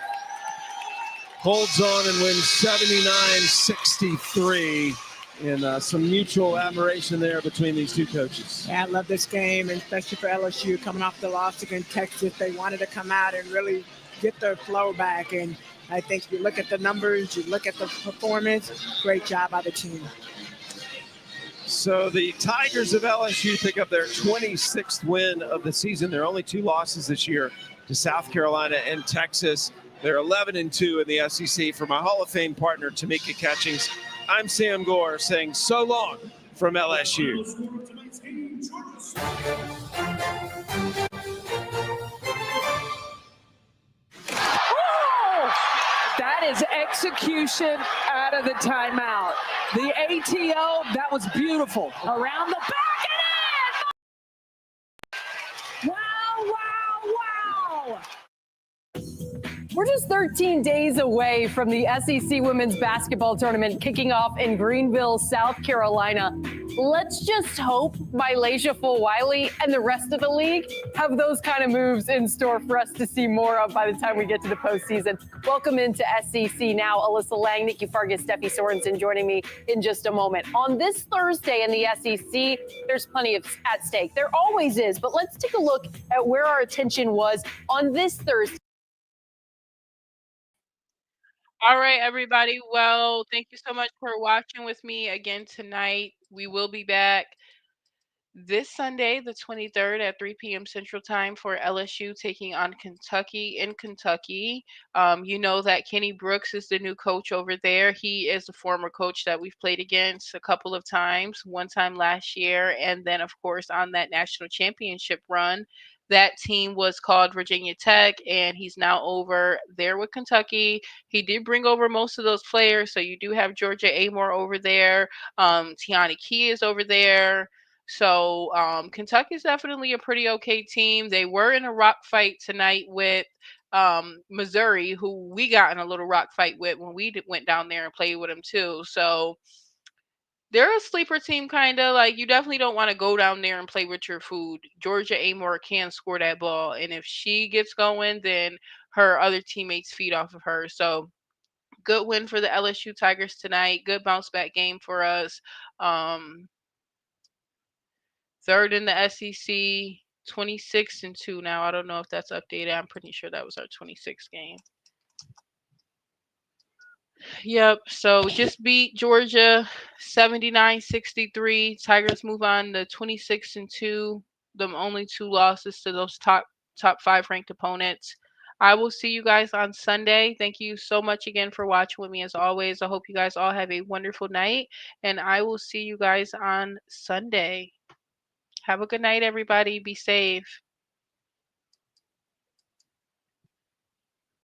holds on and wins 79-63 in some mutual admiration there between these two coaches. Yeah, I love this game, and especially for LSU coming off the loss against Texas. They wanted to come out and really get their flow back. And I think you look at the numbers, you look at the performance, great job by the team. So the Tigers of LSU pick up their 26th win of the season. Their only two losses this year to South Carolina and Texas. They're 11-2 in the SEC. For my Hall of Fame partner, Tamika Catchings, I'm Sam Gore saying so long from LSU. That is execution out of the timeout. The ATO, that was beautiful. Around the back and in! Wow. We're just 13 days away from the SEC Women's Basketball Tournament kicking off in Greenville, South Carolina. Let's just hope Mikaylah Williams and the rest of the league have those kind of moves in store for us to see more of by the time we get to the postseason. Welcome into SEC now. Alyssa Lang, Nikki Fargas, Steffi Sorensen joining me in just a moment. On this Thursday in the SEC, there's plenty at stake. There always is, but let's take a look at where our attention was on this Thursday. All right, everybody. Well, thank you so much for watching with me again tonight. We will be back this Sunday, the 23rd at 3 p.m. Central Time for LSU taking on Kentucky in Kentucky. You know that Kenny Brooks is the new coach over there. He is the former coach that we've played against a couple of times, one time last year, and then, of course, on that national championship run. That team was called Virginia Tech, and he's now over there with Kentucky. He did bring over most of those players, so you do have Georgia Amore over there. Tiani Key is over there. So Kentucky's definitely a pretty okay team. They were in a rock fight tonight with Missouri, who we got in a little rock fight with when we went down there and played with them too. So they're a sleeper team, kind of. Like, you definitely don't want to go down there and play with your food. Georgia Amore can score that ball, and if she gets going, then her other teammates feed off of her. So good win for the LSU Tigers tonight. Good bounce back game for us. Third in the SEC, 26-2 now. I don't know if that's updated. I'm pretty sure that was our 26th game. Yep. So just beat Georgia 79-63. Tigers move on to 26-2. Them only 2 losses to those top 5 ranked opponents. I will see you guys on Sunday. Thank you so much again for watching with me as always. I hope you guys all have a wonderful night, and I will see you guys on Sunday. Have a good night, everybody. Be safe.